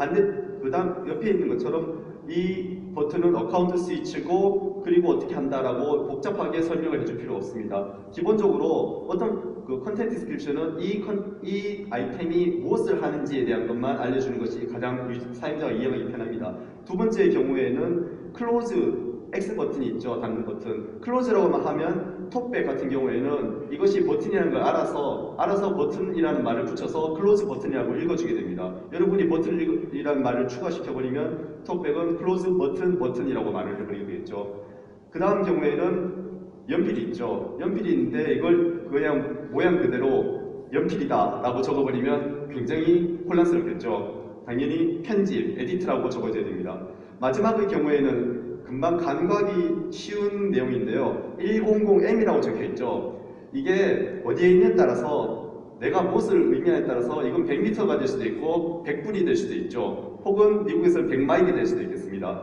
그다음 옆에 있는 것처럼 이 버튼은 어카운트 스위치고 그리고 어떻게 한다라고 복잡하게 설명을 해줄 필요 없습니다. 기본적으로 어떤 컨텐트 디스크립션은 이 아이템이 무엇을 하는지에 대한 것만 알려주는 것이 가장 사용자가 이해하기 편합니다. 두 번째의 경우에는 클로즈 X 버튼이 있죠. 닫는 버튼. 클로즈라고만 하면 톡백 같은 경우에는 이것이 버튼이라는 걸 알아서 버튼이라는 말을 붙여서 클로즈 버튼이라고 읽어주게 됩니다. 여러분이 버튼이라는 말을 추가시켜버리면 톡백은 클로즈 버튼이라고 말을 해버리게 되겠죠. 그 다음 경우에는 연필이 있죠. 연필이 있는데 이걸 그냥 모양 그대로 연필이다 라고 적어버리면 굉장히 혼란스럽겠죠. 당연히 편집, 에디트라고 적어줘야 됩니다. 마지막의 경우에는 금방 간과하기 쉬운 내용인데요. 100M이라고 적혀있죠. 이게 어디에 있냐에 따라서 내가 무엇을 의미하냐에 따라서 이건 100m가 될 수도 있고 100분이 될 수도 있죠. 혹은 미국에서는 100마일이 될 수도 있겠습니다.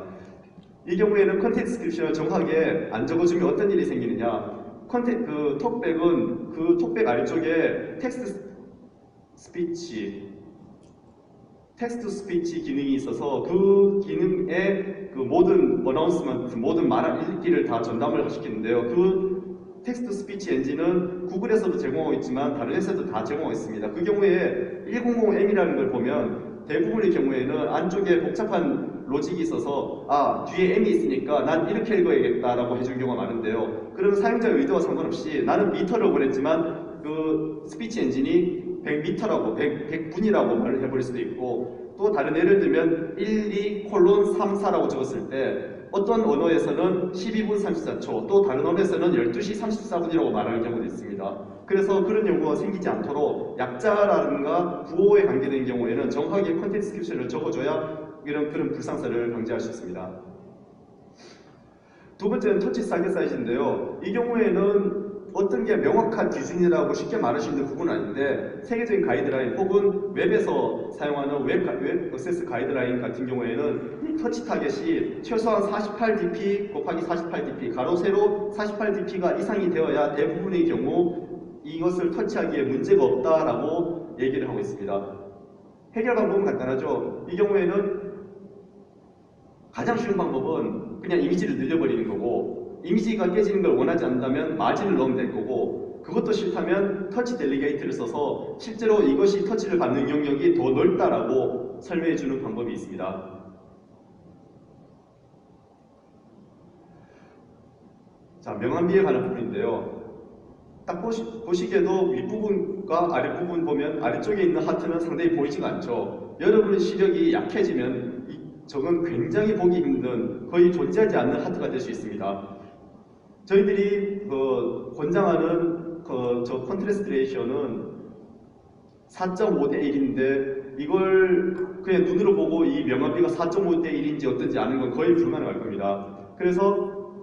이 경우에는 컨텐트 디스크립션을 정확하게 안 적어주면 어떤 일이 생기느냐. 톡백은 그 톡백 아래쪽에 텍스트 스피치 기능이 있어서 그 기능에 모든 어나운스먼트, 모든 읽기를 다 전담을 시키는데요. 그 텍스트 스피치 엔진은 구글에서도 제공하고 있지만 다른 회사도 다 제공하고 있습니다. 그 경우에 100M이라는 걸 보면 대부분의 경우에는 안쪽에 복잡한 로직이 있어서 뒤에 M이 있으니까 난 이렇게 읽어야겠다라고 해준 경우가 많은데요. 그러면 사용자의 의도와 상관없이 나는 미터를 보냈지만 그 스피치 엔진이 100m라고 100분이라고 말을 해버릴 수도 있고 또 다른 예를 들면 12:34라고 적었을 때 어떤 언어에서는 12분 34초 또 다른 언어에서는 12시 34분이라고 말하는 경우도 있습니다. 그래서 그런 경우가 생기지 않도록 약자라든가 부호에 관계된 경우에는 정확하게 컨텐트 디스크립션을 적어줘야 그런 불상사를 방지할 수 있습니다. 두 번째는 터치 사이드 사이즈인데요. 이 경우에는 어떤 게 명확한 기준이라고 쉽게 말할 수 있는 부분은 아닌데 세계적인 가이드라인 혹은 웹에서 사용하는 웹 액세스 가이드라인 같은 경우에는 이 터치 타겟이 최소한 48dp 곱하기 48dp 가로 세로 48dp가 이상이 되어야 대부분의 경우 이것을 터치하기에 문제가 없다라고 얘기를 하고 있습니다. 해결 방법은 간단하죠. 이 경우에는 가장 쉬운 방법은 그냥 이미지를 늘려버리는 거고 이미지가 깨지는 걸 원하지 않는다면 마진을 넣으면 될 거고 그것도 싫다면 터치 델리게이트를 써서 실제로 이것이 터치를 받는 영역이 더 넓다라고 설명해 주는 방법이 있습니다. 자, 명암비에 관한 부분인데요. 딱 보시기에도 윗부분과 아랫부분 보면 아래쪽에 있는 하트는 상당히 보이지가 않죠. 여러분의 시력이 약해지면 저건 굉장히 보기 힘든 거의 존재하지 않는 하트가 될 수 있습니다. 저희들이 권장하는 저 컨트래스트 레이셔는 4.5대 1인데 이걸 그냥 눈으로 보고 이 명암비가 4.5대 1인지 어떤지 아는 건 거의 불가능할 겁니다. 그래서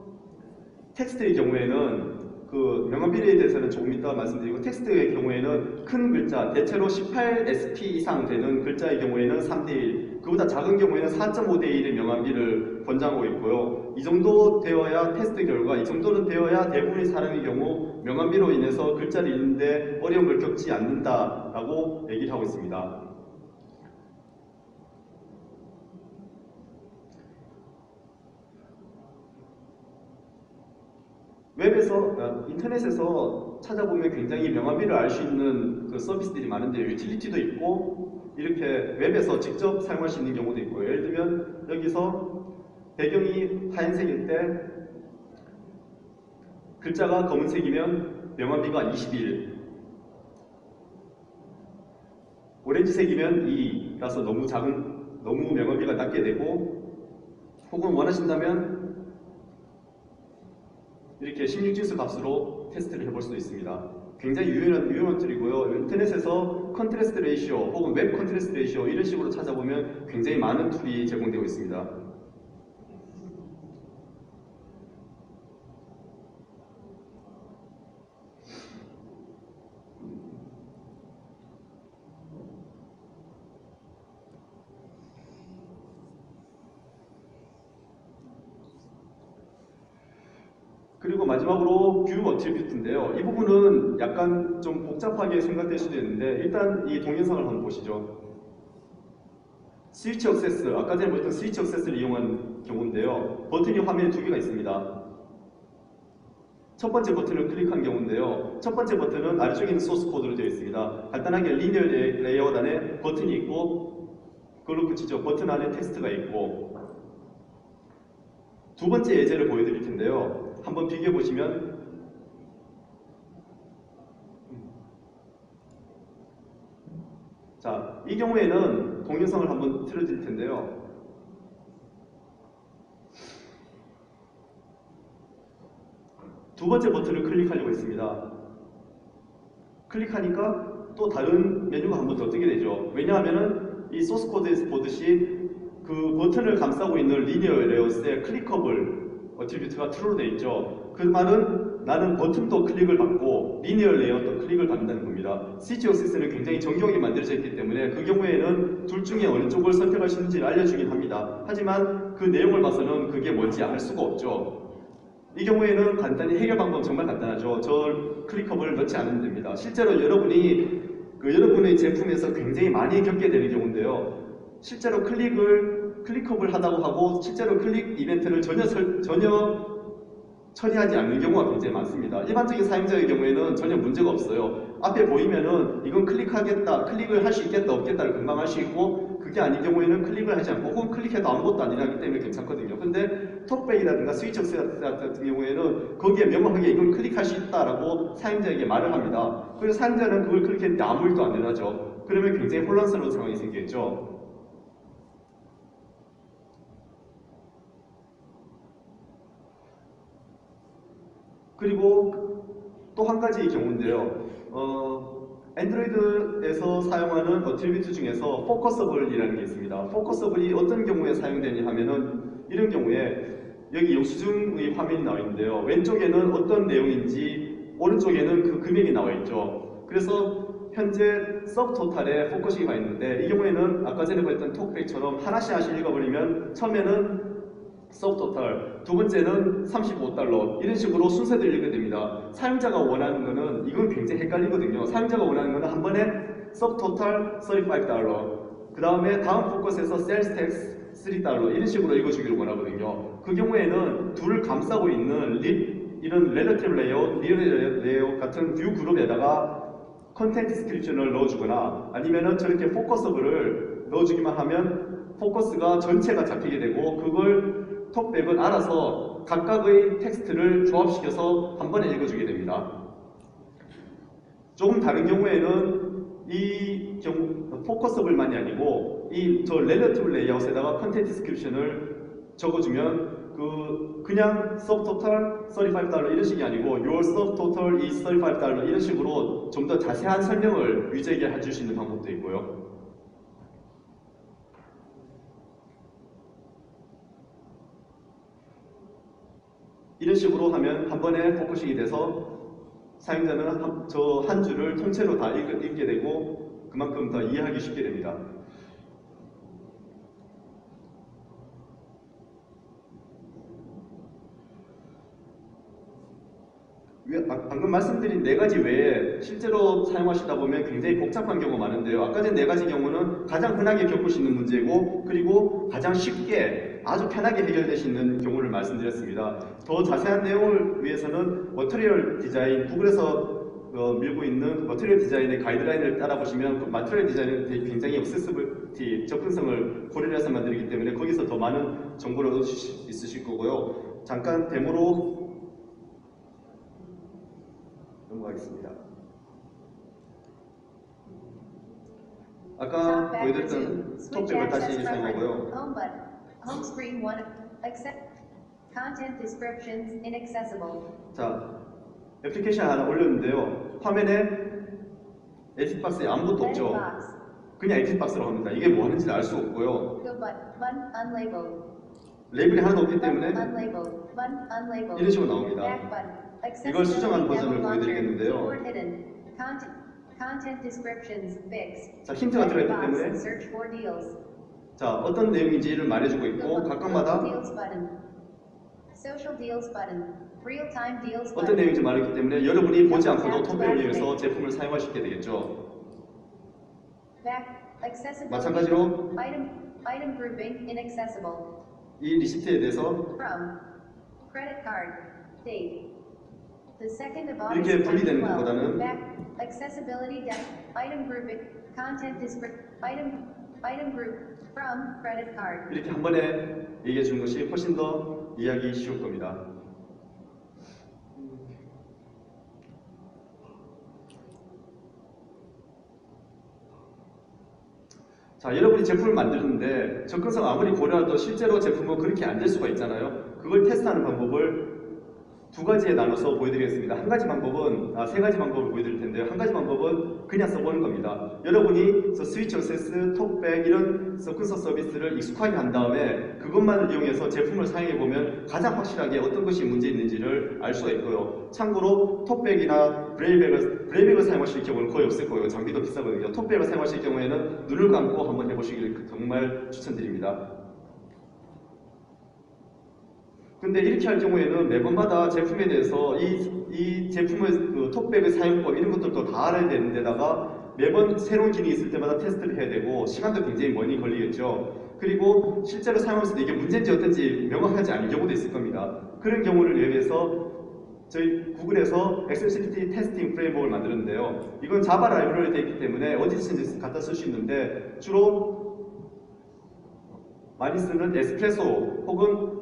텍스트의 경우에는 그 명암비례에 대해서는 조금 이따 말씀드리고 텍스트의 경우에는 큰 글자, 대체로 18SP 이상 되는 글자의 경우에는 3대1, 그보다 작은 경우에는 4.5대 1의 명암비를 권장하고 있고요. 이 정도 되어야 테스트 결과, 이 정도는 되어야 대부분의 사람의 경우 명암비로 인해서 글자를 읽는데 어려운 걸 겪지 않는다라고 얘기를 하고 있습니다. 웹에서, 인터넷에서 찾아보면 굉장히 명암비를 알 수 있는 그 서비스들이 많은데 유틸리티도 있고 이렇게 웹에서 직접 사용할 수 있는 경우도 있고요. 예를 들면 여기서 배경이 하얀색일 때 글자가 검은색이면 명암비가 21, 오렌지색이면 2라서 너무 명암비가 낮게 되고 혹은 원하신다면 이렇게 16진수 값으로 테스트를 해볼 수도 있습니다. 굉장히 유용한 툴이고요. 인터넷에서 컨트래스트 레이시오 혹은 웹 컨트래스트 레이시오 이런 식으로 찾아보면 굉장히 많은 툴이 제공되고 있습니다. 그리고 마지막으로 뷰 어트리뷰트인데요. 이 부분은 약간 좀 복잡하게 생각될 수도 있는데 일단 이 동영상을 한번 보시죠. 스위치 액세스, 아까 전에 보였던 스위치 액세스를 이용한 경우인데요. 버튼이 화면에 두 개가 있습니다. 첫 번째 버튼을 클릭한 경우인데요. 첫 번째 버튼은 아래쪽에 있는 소스 코드로 되어 있습니다. 간단하게 리니어 레이아웃 안에 버튼이 있고 그걸로 끝이죠. 버튼 안에 텍스트가 있고 두 번째 예제를 보여드릴 텐데요. 한번 비교해 보시면 자, 이 경우에는 동영상을 한번 틀어드릴 텐데요. 두 번째 버튼을 클릭하려고 했습니다. 클릭하니까 또 다른 메뉴가 한 번 더 뜨게 되죠. 왜냐하면 이 소스 코드에서 보듯이 그 버튼을 감싸고 있는 리니어 레이아웃의 클릭커블 어트리뷰트가 true로 되어 있죠. 그 말은 나는 버튼도 클릭을 받고 리니어 레이아웃도 클릭을 받는다는 겁니다. 스위치 액세스는 굉장히 정교하게 만들어져 있기 때문에 그 경우에는 둘 중에 어느 쪽을 선택할 수 있는지를 알려주긴 합니다. 하지만 그 내용을 봐서는 그게 뭔지 알 수가 없죠. 이 경우에는 간단히 해결 방법은 정말 간단하죠. 저 클릭커블을 넣지 않으면 됩니다. 실제로 여러분이 여러분의 제품에서 굉장히 많이 겪게 되는 경우인데요. 실제로 클릭커블 하다고 하고 실제로 클릭 이벤트를 전혀 처리하지 않는 경우가 굉장히 많습니다. 일반적인 사용자의 경우에는 전혀 문제가 없어요. 앞에 보이면은 이건 클릭을 할 수 있겠다 없겠다를 금방 할 수 있고 그게 아닌 경우에는 클릭을 하지 않고 혹은 클릭해도 아무것도 아니라기 때문에 괜찮거든요. 근데 톡백이라든가 스위치 액세스 같은 경우에는 거기에 명확하게 이건 클릭할 수 있다라고 사용자에게 말을 합니다. 그래서 사용자는 그걸 클릭했는데 아무 일도 안 일어나죠. 그러면 굉장히 혼란스러운 상황이 생기겠죠. 그리고 또 한 가지 경우인데요. 엔드로이드에서 사용하는 어트리뷰트 중에서 포커서블이라는 게 있습니다. 포커서블이 어떤 경우에 사용되냐 하면은 이런 경우에 여기 영수증의 화면이 나와 있는데요. 왼쪽에는 어떤 내용인지 오른쪽에는 그 금액이 나와 있죠. 그래서 현재 서브토탈에 포커싱이 가 있는데 이 경우에는 아까 전에 보였던 톡백처럼 하나씩 읽어버리면 처음에는 서브토탈, 두 번째는 35달러 이런 식으로 순서대로 읽게 됩니다. 사용자가 원하는 거는 이건 굉장히 헷갈리거든요. 사용자가 원하는 거는 한 번에 서브토탈 35달러 그 다음에 다음 포커스에서 셀스 텍스 3달러 이런 식으로 읽어주기를 원하거든요. 그 경우에는 둘을 감싸고 있는 이런 렐러티브 레이아웃, 리얼 레이아웃 같은 뷰 그룹에다가 컨텐트 스크립션을 넣어주거나 아니면은 저렇게 포커스를 넣어주기만 하면 포커스가 전체가 잡히게 되고 그걸 톡백은 알아서 각각의 텍스트를 조합시켜서 한 번에 읽어주게 됩니다. 조금 다른 경우에는 이 경우 포커스블만이 아니고 이 저 렐러티브 레이아웃에다가 컨텐트 스크립션을 적어주면 그냥 subtotal $35 이런 식이 아니고 your subtotal is $35 이런 식으로 좀 더 자세한 설명을 유저에게 해줄 수 있는 방법도 있고요. 이런 식으로 하면 한 번에 포커싱이 돼서 사용자는 저 한 줄을 통째로 다 읽게 되고 그만큼 더 이해하기 쉽게 됩니다. 방금 말씀드린 네 가지 외에 실제로 사용하시다 보면 굉장히 복잡한 경우가 많은데요. 아까 전 네 가지 경우는 가장 흔하게 겪을 수 있는 문제고 그리고 가장 쉽게 아주 편하게 해결될 수 있는 경우를 말씀드렸습니다. 더 자세한 내용을 위해서는 머티리얼 디자인, 구글에서 밀고 있는 머티리얼 디자인의 가이드라인을 따라보시면 그 머티리얼 디자인은 굉장히 액세시빌리티, 접근성을 고려를 해서 만들기 때문에 거기서 더 많은 정보를 얻을 수 있으실 거고요. 잠깐 데모로 넘어가겠습니다. 아까 보여드렸던 톡백을 다시 사용하고요. Home screen 1. Accept. Content descriptions inaccessible. 자, 애플리케이션 하나 올렸는데요. 화면에 에디트박스에 아무것도 Edit 없죠. box. 그냥 에디트박스로 합니다. 이게 뭐 하는지 알 수 없고요. Go button unlabeled. 레이블이 하나도 없기 Button 때문에 unlabeled. Button unlabeled. 이런 식으로 나옵니다. Back button. 이걸 수정한 Accessibility 버전을 demo launcher. 보여드리겠는데요. Keyword hidden. Content descriptions fixed. 자, 힌트가 Edit 들어있기 box. 때문에 Search for deals. 자, 어떤 내용인지를 말해주고 있고 각각마다 Deals button. Social deals button. Real-time deals 어떤 button. 내용인지 말했기 때문에 여러분이 보지 않고도 톡백을 이용해서 제품을 사용할 수 있게 되겠죠. Back. Accessibility. 마찬가지로 Item grouping inaccessible. 이 리시트에 대해서 From. Credit card. Date. The 2nd of 이렇게 August 분리되는 2012. 것보다는 Back. Accessibility. Item grouping. Content description. Item group. From credit card. 이렇게 한 번에 얘기해 주는 것이 훨씬 더 이해하기 쉬울 겁니다. 자, 여러분이 제품을 만드는데 접근성 아무리 고려해도 실제로 제품은 그렇게 안 될 수가 있잖아요. 그걸 테스트하는 방법을 두 가지에 나눠서 보여드리겠습니다. 한 가지 방법은, 세 가지 방법을 보여드릴 텐데요. 한 가지 방법은 그냥 써보는 겁니다. 여러분이 스위치 액세스, 톡백 이런 접근성 서비스를 익숙하게 한 다음에 그것만을 이용해서 제품을 사용해보면 가장 확실하게 어떤 것이 문제 있는지를 알 수가 있고요. 참고로 톡백이나 브레이백을 사용하실 경우는 거의 없을 거예요. 장비도 비싸거든요. 톡백을 사용하실 경우에는 눈을 감고 한번 해보시길 정말 추천드립니다. 근데 이렇게 할 경우에는 매번마다 제품에 대해서 이 제품의 톡백의 사용법 이런 것들도 다 알아야 되는 데다가 매번 새로운 기능이 있을 때마다 테스트를 해야 되고 시간도 굉장히 많이 걸리겠죠. 그리고 실제로 사용하면서 이게 문제인지 어떤지 명확하지 않은 경우도 있을 겁니다. 그런 경우를 위해서 저희 구글에서 액세시빌리티 테스팅 프레임워크를 만들었는데요. 이건 자바 라이브러리 되어 있기 때문에 어디든지 갖다 쓸 수 있는데 주로 많이 쓰는 에스프레소 혹은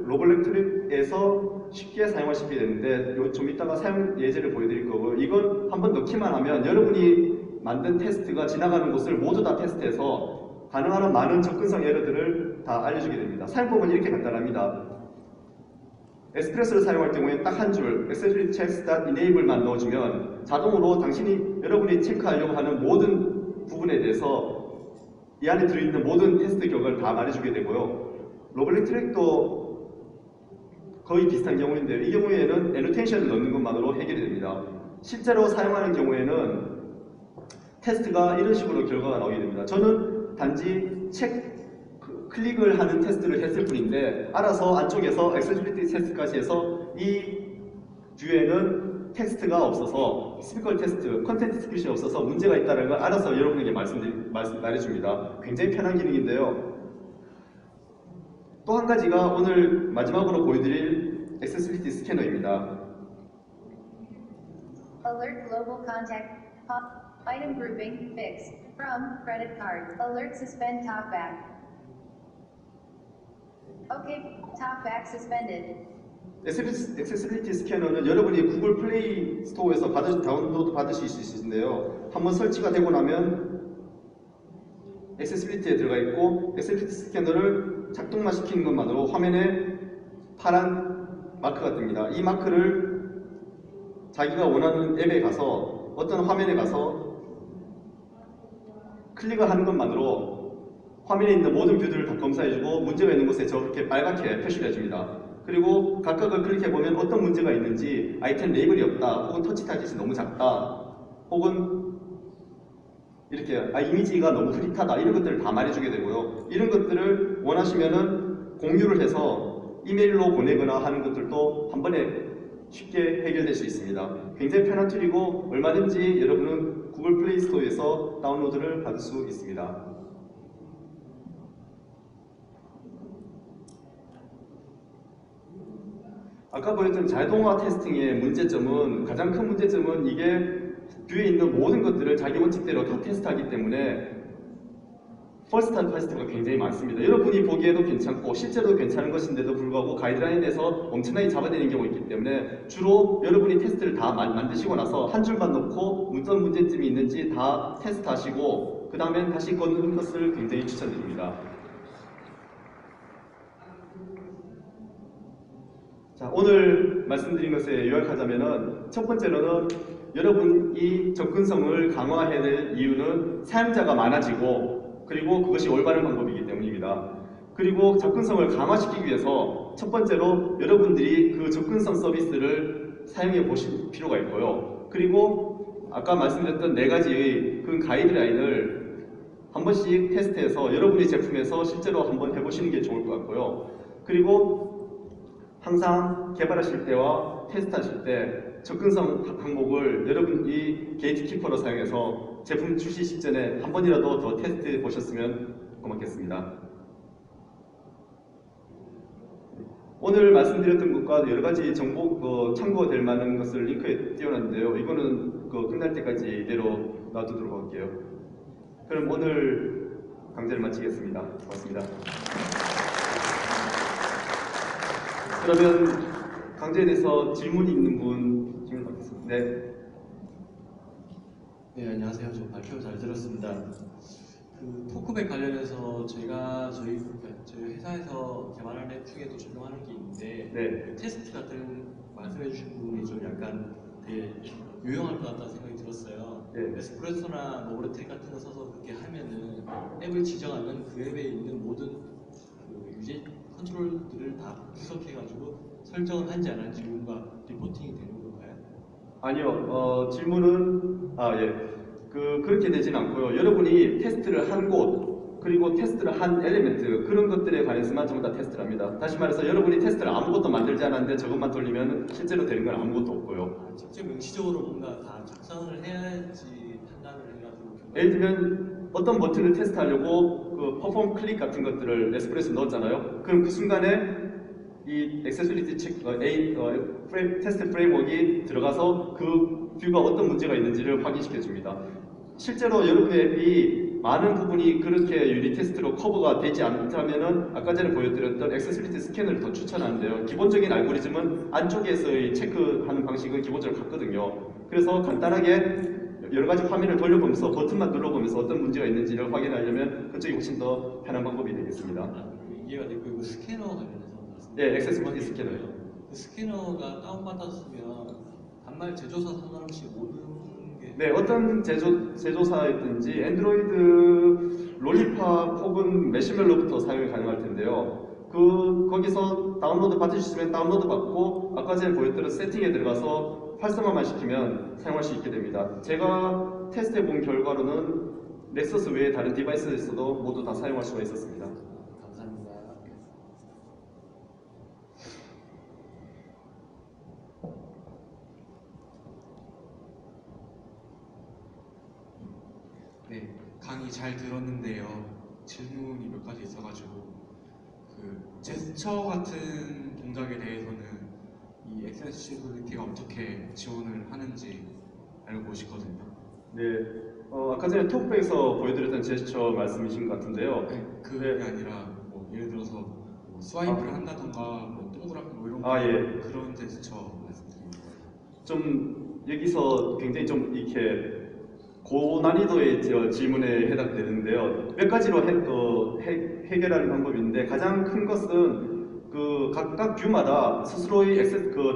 로블렉트릭에서 쉽게 사용하시게 되는데 좀 이따가 사용 예제를 보여드릴 거고 이건 한번 넣기만 하면 여러분이 만든 테스트가 지나가는 곳을 모두 다 테스트해서 가능한 많은 접근성 에러들을 다 알려주게 됩니다. 사용법은 이렇게 간단합니다. 에스프레소를 사용할 경우에 딱 한 줄 accessibility.checks.enable만 넣어주면 자동으로 여러분이 체크하려고 하는 모든 부분에 대해서 이 안에 들어있는 모든 테스트 결과를 다 말해주게 되고요. 로블렉트릭도 거의 비슷한 경우인데요. 이 경우에는 애노테이션을 넣는 것만으로 해결이 됩니다. 실제로 사용하는 경우에는 테스트가 이런 식으로 결과가 나오게 됩니다. 저는 단지 클릭을 하는 테스트를 했을 뿐인데 알아서 안쪽에서 액세시빌리티 테스트까지 해서 이 뷰에는 텍스트가 없어서 스피커 테스트, 컨텐츠 디스크립션이 없어서 문제가 있다는 걸 알아서 여러분에게 말해줍니다. 굉장히 편한 기능인데요. 또 한 가지가 오늘 마지막으로 보여드릴 액세시빌리티 스캐너입니다. Alert global contact. Item grouping fixed. From credit card. Alert suspend talkback. Okay, talkback suspended. 액세시빌리티 스캐너는 여러분이 구글 플레이 스토어에서 다운로드 받으실 수 있는데요. 한번 설치가 되고 나면 액세시빌리티에 들어가 있고 액세시빌리티 스캐너를 작동만 시키는 것만으로 화면에 파란 마크가 뜹니다. 이 마크를 자기가 원하는 앱에 가서 어떤 화면에 가서 클릭을 하는 것만으로 화면에 있는 모든 뷰들을 다 검사해주고 문제가 있는 곳에 저렇게 빨갛게 표시를 해줍니다. 그리고 각각을 클릭해보면 어떤 문제가 있는지 아이템 레이블이 없다, 혹은 터치 타깃이 너무 작다, 혹은 이렇게 이미지가 너무 흐릿하다, 이런 것들을 다 말해주게 되고요. 이런 것들을 원하시면은 공유를 해서 이메일로 보내거나 하는 것들도 한 번에 쉽게 해결될 수 있습니다. 굉장히 편한 툴이고 얼마든지 여러분은 구글 플레이 스토어에서 다운로드를 받을 수 있습니다. 아까 보였던 자동화 테스팅의 문제점은, 가장 큰 문제점은 이게 뷰에 있는 모든 것들을 자기 원칙대로 다 테스트하기 때문에 퍼스트 한 테스트가 굉장히 많습니다. 여러분이 보기에도 괜찮고 실제로 괜찮은 것인데도 불구하고 가이드라인에서 엄청나게 잡아내는 경우가 있기 때문에 주로 여러분이 테스트를 다 만드시고 나서 한 줄만 넣고 어떤 문제점이 있는지 다 테스트하시고 그 다음엔 다시 걷는 것을 굉장히 추천드립니다. 자, 오늘 말씀드린 것에 요약하자면은 첫 번째로는 여러분이 접근성을 강화해야 될 이유는 사용자가 많아지고 그리고 그것이 올바른 방법이기 때문입니다. 그리고 접근성을 강화시키기 위해서 첫 번째로 여러분들이 그 접근성 서비스를 사용해 보실 필요가 있고요. 그리고 아까 말씀드렸던 4가지의 그 가이드라인을 한 번씩 테스트해서 여러분의 제품에서 실제로 한번 해보시는 게 좋을 것 같고요. 그리고 항상 개발하실 때와 테스트하실 때 접근성 항목을 여러분이 게이트키퍼로 사용해서 제품 출시 직전에 한 번이라도 더 테스트해 보셨으면 고맙겠습니다. 오늘 말씀드렸던 것과 여러 가지 정보 참고될 만한 것을 링크에 띄워놨는데요. 이거는 끝날 때까지 이대로 놔두도록 할게요. 그럼 오늘 강좌를 마치겠습니다. 고맙습니다. 그러면 강좌에 대해서 질문이 있는 분 질문 받겠습니다. 네. 네, 안녕하세요. 저 발표 잘 들었습니다. 그 토크백 관련해서 저희 회사에서 개발하는 앱 중에도 적용하는 게 있는데 네. 테스트 같은 말씀해주신 부분이 좀 약간 되게 유용할 것 같다는 생각이 들었어요. 네. 에스프레소나 오버텍 같은 거 써서 그렇게 하면은 앱을 지정하면 그 앱에 있는 모든 그 유제 컨트롤들을 다 분석해가지고 설정을 한지 안 한지 뭔가 리포팅이 되는 건가요? 아니요. 질문은 그렇게 되진 않고요. 여러분이 테스트를 한 곳, 그리고 테스트를 한 엘리멘트 그런 것들에 관해서만 전부 다 테스트를 합니다. 다시 말해서 여러분이 테스트를 아무것도 만들지 않았는데 저것만 돌리면 실제로 되는 건 아무것도 없고요. 직접 명시적으로 뭔가 다 작성을 해야지 판단을 해가지고 예를 들면 어떤 버튼을 테스트하려고 그 퍼폼 클릭 같은 것들을 에스프레소 넣었잖아요. 그럼 그 순간에 이 액세서리티 테스트 프레임워크가 들어가서 그 뷰가 어떤 문제가 있는지를 확인시켜 줍니다. 실제로 여러분의 앱이 많은 부분이 그렇게 유닛 테스트로 커버가 되지 않다면은 아까 전에 보여드렸던 액세서리티 스캐너를 더 추천하는데요. 기본적인 알고리즘은 안쪽에서의 체크하는 방식은 기본적으로 같거든요. 그래서 간단하게 여러 가지 화면을 돌려보면서 버튼만 눌러보면서 어떤 문제가 있는지를 확인하려면 그쪽이 훨씬 더 편한 방법이 되겠습니다. 이해가 됐고 이거 스캐너 관련해서 네, 액세서리티 스캐너요. 그 스캐너가 다운받았으면 단말 제조사 상관없이 모든 게 네, 어떤 제조사였든지 엔드로이드 롤리팝 혹은 매시멜로부터 사용이 가능할 텐데요. 거기서 다운로드 받으실 수 있으면 다운로드 받고 아까 전에 보였던 세팅에 들어가서 활성화만 시키면 사용할 수 있게 됩니다. 제가 테스트해 본 결과로는 넥서스 외에 다른 디바이스에서도 모두 다 사용할 수가 있었습니다. 감사합니다. 네, 강의 잘 들었는데요. 질문이 몇 가지 있어가지고 그 제스처 같은 동작에 대해서는 이 액세시빌리티가 어떻게 지원을 하는지 알고 싶거든요. 네, 아까 전에 톡백에서 보여드렸던 제스처 말씀이신 것 같은데요. 네, 그게 아니라 뭐 예를 들어서 뭐 스와이프를 한다던가 뭐 동그라미 뭐 이런 예. 그런 제스처 말씀드리는 거예요. 좀 여기서 굉장히 좀 이렇게 고난이도의 질문에 해당되는데요. 몇 가지로 해결하는 방법인데 가장 큰 것은 그 각각 뷰마다 스스로의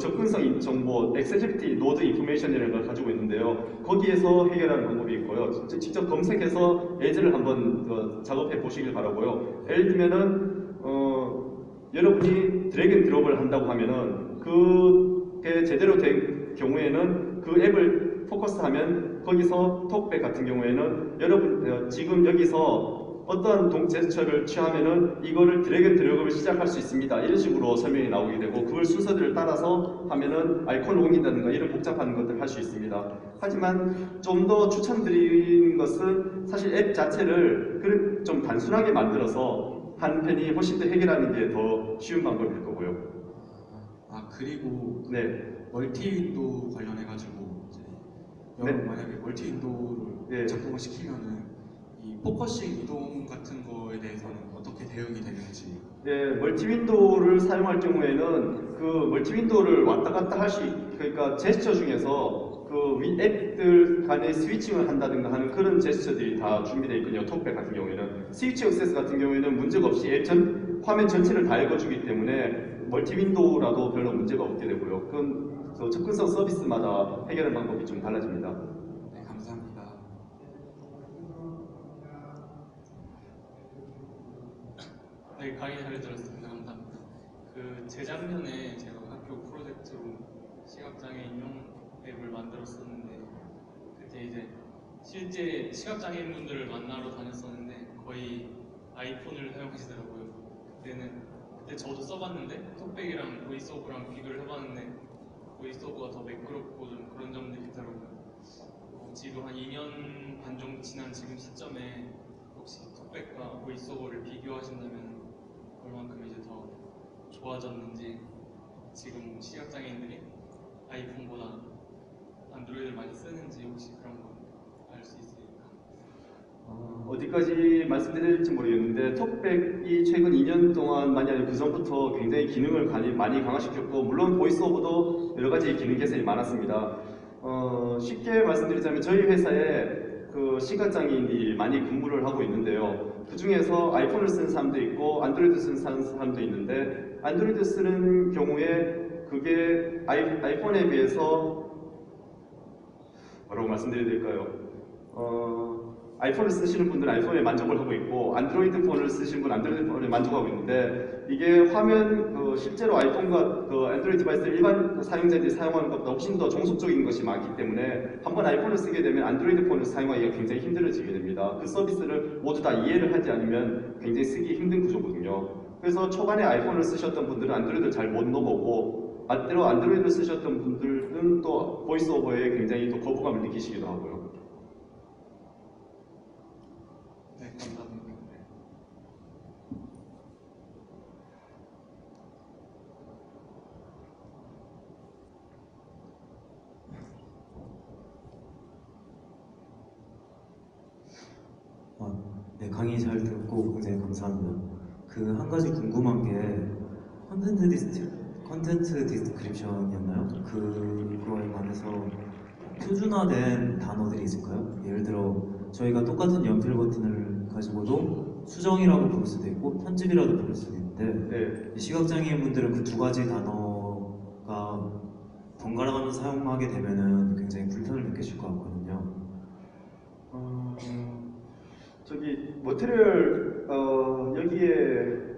접근성 정보, 액세시빌리티 노드 인포메이션이라는 걸 가지고 있는데요. 거기에서 해결하는 방법이 있고요. 직접 검색해서 예제를 한번 작업해 보시길 바라고요. 예를 들면은 여러분이 드래그 앤 드롭을 한다고 하면은 그게 제대로 된 경우에는 그 앱을 포커스하면 거기서 톡백 같은 경우에는 여러분 지금 여기서 어떤 제스처를 취하면은 이거를 드래그 앤 드롭을 시작할 수 있습니다. 이런 식으로 설명이 나오게 되고 그걸 순서대로 따라서 하면은 아이콘을 옮긴다든가 이런 복잡한 것들을 할 수 있습니다. 하지만 좀 더 추천드리는 것은 사실 앱 자체를 좀 단순하게 만들어서 하는 편이 훨씬 더 해결하는 게 더 쉬운 방법일 거고요. 그리고 네. 멀티 윈도우 관련해가지고 이제 여러분 만약에 멀티 윈도우를 작동을 시키면은 이 포커싱 이동 같은 거에 대해서는 어떻게 대응이 되는지. 네, 멀티 윈도우를 사용할 경우에는 그 멀티 윈도우를 왔다 갔다 그러니까 제스처 중에서 그 앱들 간의 스위칭을 한다든가 하는 그런 제스처들이 다 준비되어 있거든요. 톡백 같은 경우에는. 스위치 액세스 같은 경우에는 문제가 없이 화면 전체를 다 읽어주기 때문에 멀티 윈도우라도 별로 문제가 없게 되고요. 그건 접근성 서비스마다 해결하는 방법이 좀 달라집니다. 네, 감사합니다. 네, 강의 잘 들었습니다. 감사합니다. 그 재작년에 제가 학교 프로젝트로 시각장애인용 앱을 만들었었는데 그때 이제 실제 시각장애인분들을 만나러 다녔었는데 거의 아이폰을 사용하시더라고요. 그때 저도 써봤는데 톡백이랑 보이스오버랑 비교를 해봤는데 보이스오버가 더 매끄럽고 좀 그런 점들이 있더라고요. 지금 한 2년 반 정도 지난 지금 시점에 혹시 톡백과 보이스오버를 비교하신다면 얼만큼 이제 더 좋아졌는지, 지금 시각장애인들이 아이폰보다 안드로이드를 많이 쓰는지 혹시 그런 거 알 수 있으니까. 어디까지 말씀드릴지 모르겠는데 톡백이 최근 2년 동안만이 아니라 그 전부터 굉장히 기능을 많이 강화시켰고 물론 보이스오버도 여러 가지 기능 개선이 많았습니다. 쉽게 말씀드리자면 저희 회사에 그 시각장애인이 많이 근무를 하고 있는데요. 그 중에서 아이폰을 쓰는 사람도 있고 안드로이드 쓰는 사람도 있는데 안드로이드 쓰는 경우에 그게 아이폰에 비해서 뭐라고 말씀드려야 될까요? 아이폰을 쓰시는 분들은 아이폰에 만족을 하고 있고 안드로이드 폰을 쓰시는 분은 안드로이드 폰에 만족하고 있는데 이게 화면 실제로 아이폰과 안드로이드 디바이스를 일반 사용자들이 사용하는 것보다 훨씬 더 종속적인 것이 많기 때문에 한번 아이폰을 쓰게 되면 안드로이드 폰을 사용하기가 굉장히 힘들어지게 됩니다. 그 서비스를 모두 다 이해를 하지 않으면 굉장히 쓰기 힘든 구조거든요. 그래서 초반에 아이폰을 쓰셨던 분들은 안드로이드를 잘 못 넘어오고 반대로 안드로이드를 쓰셨던 분들은 또 보이스오버에 굉장히 또 거부감을 느끼시기도 하고요. 네, 감사합니다. 네, 강의 잘 듣고 굉장히 감사합니다. 그 한 가지 궁금한 게 컨텐트 디스크립션이었나요? 그거에 관해서 표준화된 단어들이 있을까요? 예를 들어 저희가 똑같은 연필 버튼을 가지고도 수정이라고 부를 수도 있고 편집이라도 부를 수도 있는데 시각장애인 분들은 그 두 가지 단어가 번갈아가면서 사용하게 되면은 굉장히 불편을 느끼실 것 같거든요. 저기 머티리얼 여기에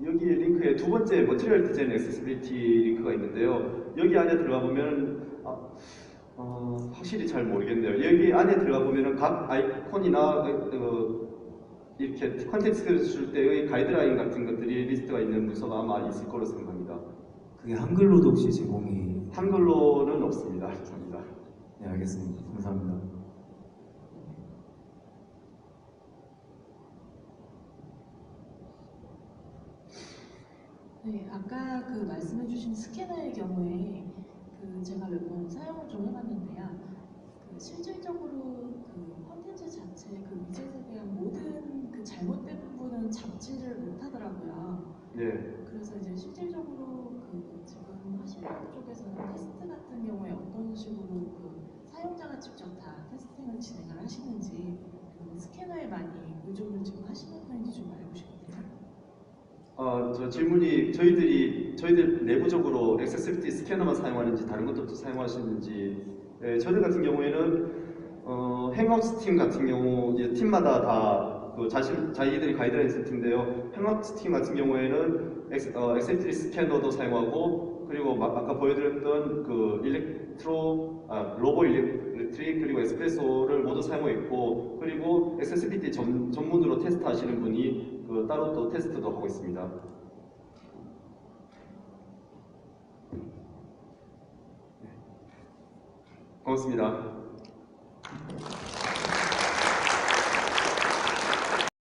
여기 링크에 두 번째 머티리얼 디자인 액세시빌리티 링크가 있는데요. 여기 안에 들어가 보면 확실히 잘 모르겠네요. 여기 안에 들어가 보면은 각 아이콘이나 이렇게 컨텐츠를 줄 때의 가이드라인 같은 것들이 리스트가 있는 문서가 아마 있을 거로 생각합니다. 그게 한글로도 혹시 제공이? 한글로는 없습니다. 감사합니다. 네, 알겠습니다. 감사합니다. 네, 아까 그 말씀해주신 스캐너의 경우에 제가 몇 번 사용을 좀 해봤는데요. 실질적으로 컨텐츠 자체 위젯에 대한 모든 잘못된 부분은 잡지를 못하더라고요. 예. 그래서 이제 실질적으로 지금 하시는 쪽에서는 테스트 같은 경우에 어떤 식으로 사용자가 직접 다 테스팅을 진행을 하시는지, 그리고 스캐너에 많이 의존을 지금 하시는 편인지 좀 알고 싶거든요. 저 질문이 저희들 내부적으로 액세시빌리티 스캐너만 사용하는지 다른 것도 사용하시는지. 저희들 같은 경우에는 행아웃스 팀 같은 경우 이제 팀마다 다 자기들이 가이드라인 세팅인데요. 행아웃스 팀 같은 경우에는 액세시빌리티 스캐너도 사용하고, 그리고 아까 보여드렸던 로보 일렉트릭 그리고 에스프레소를 모두 사용했고, 그리고 액세시빌리티 전문으로 테스트하시는 분이 따로 또 테스트도 하고 있습니다. 고맙습니다.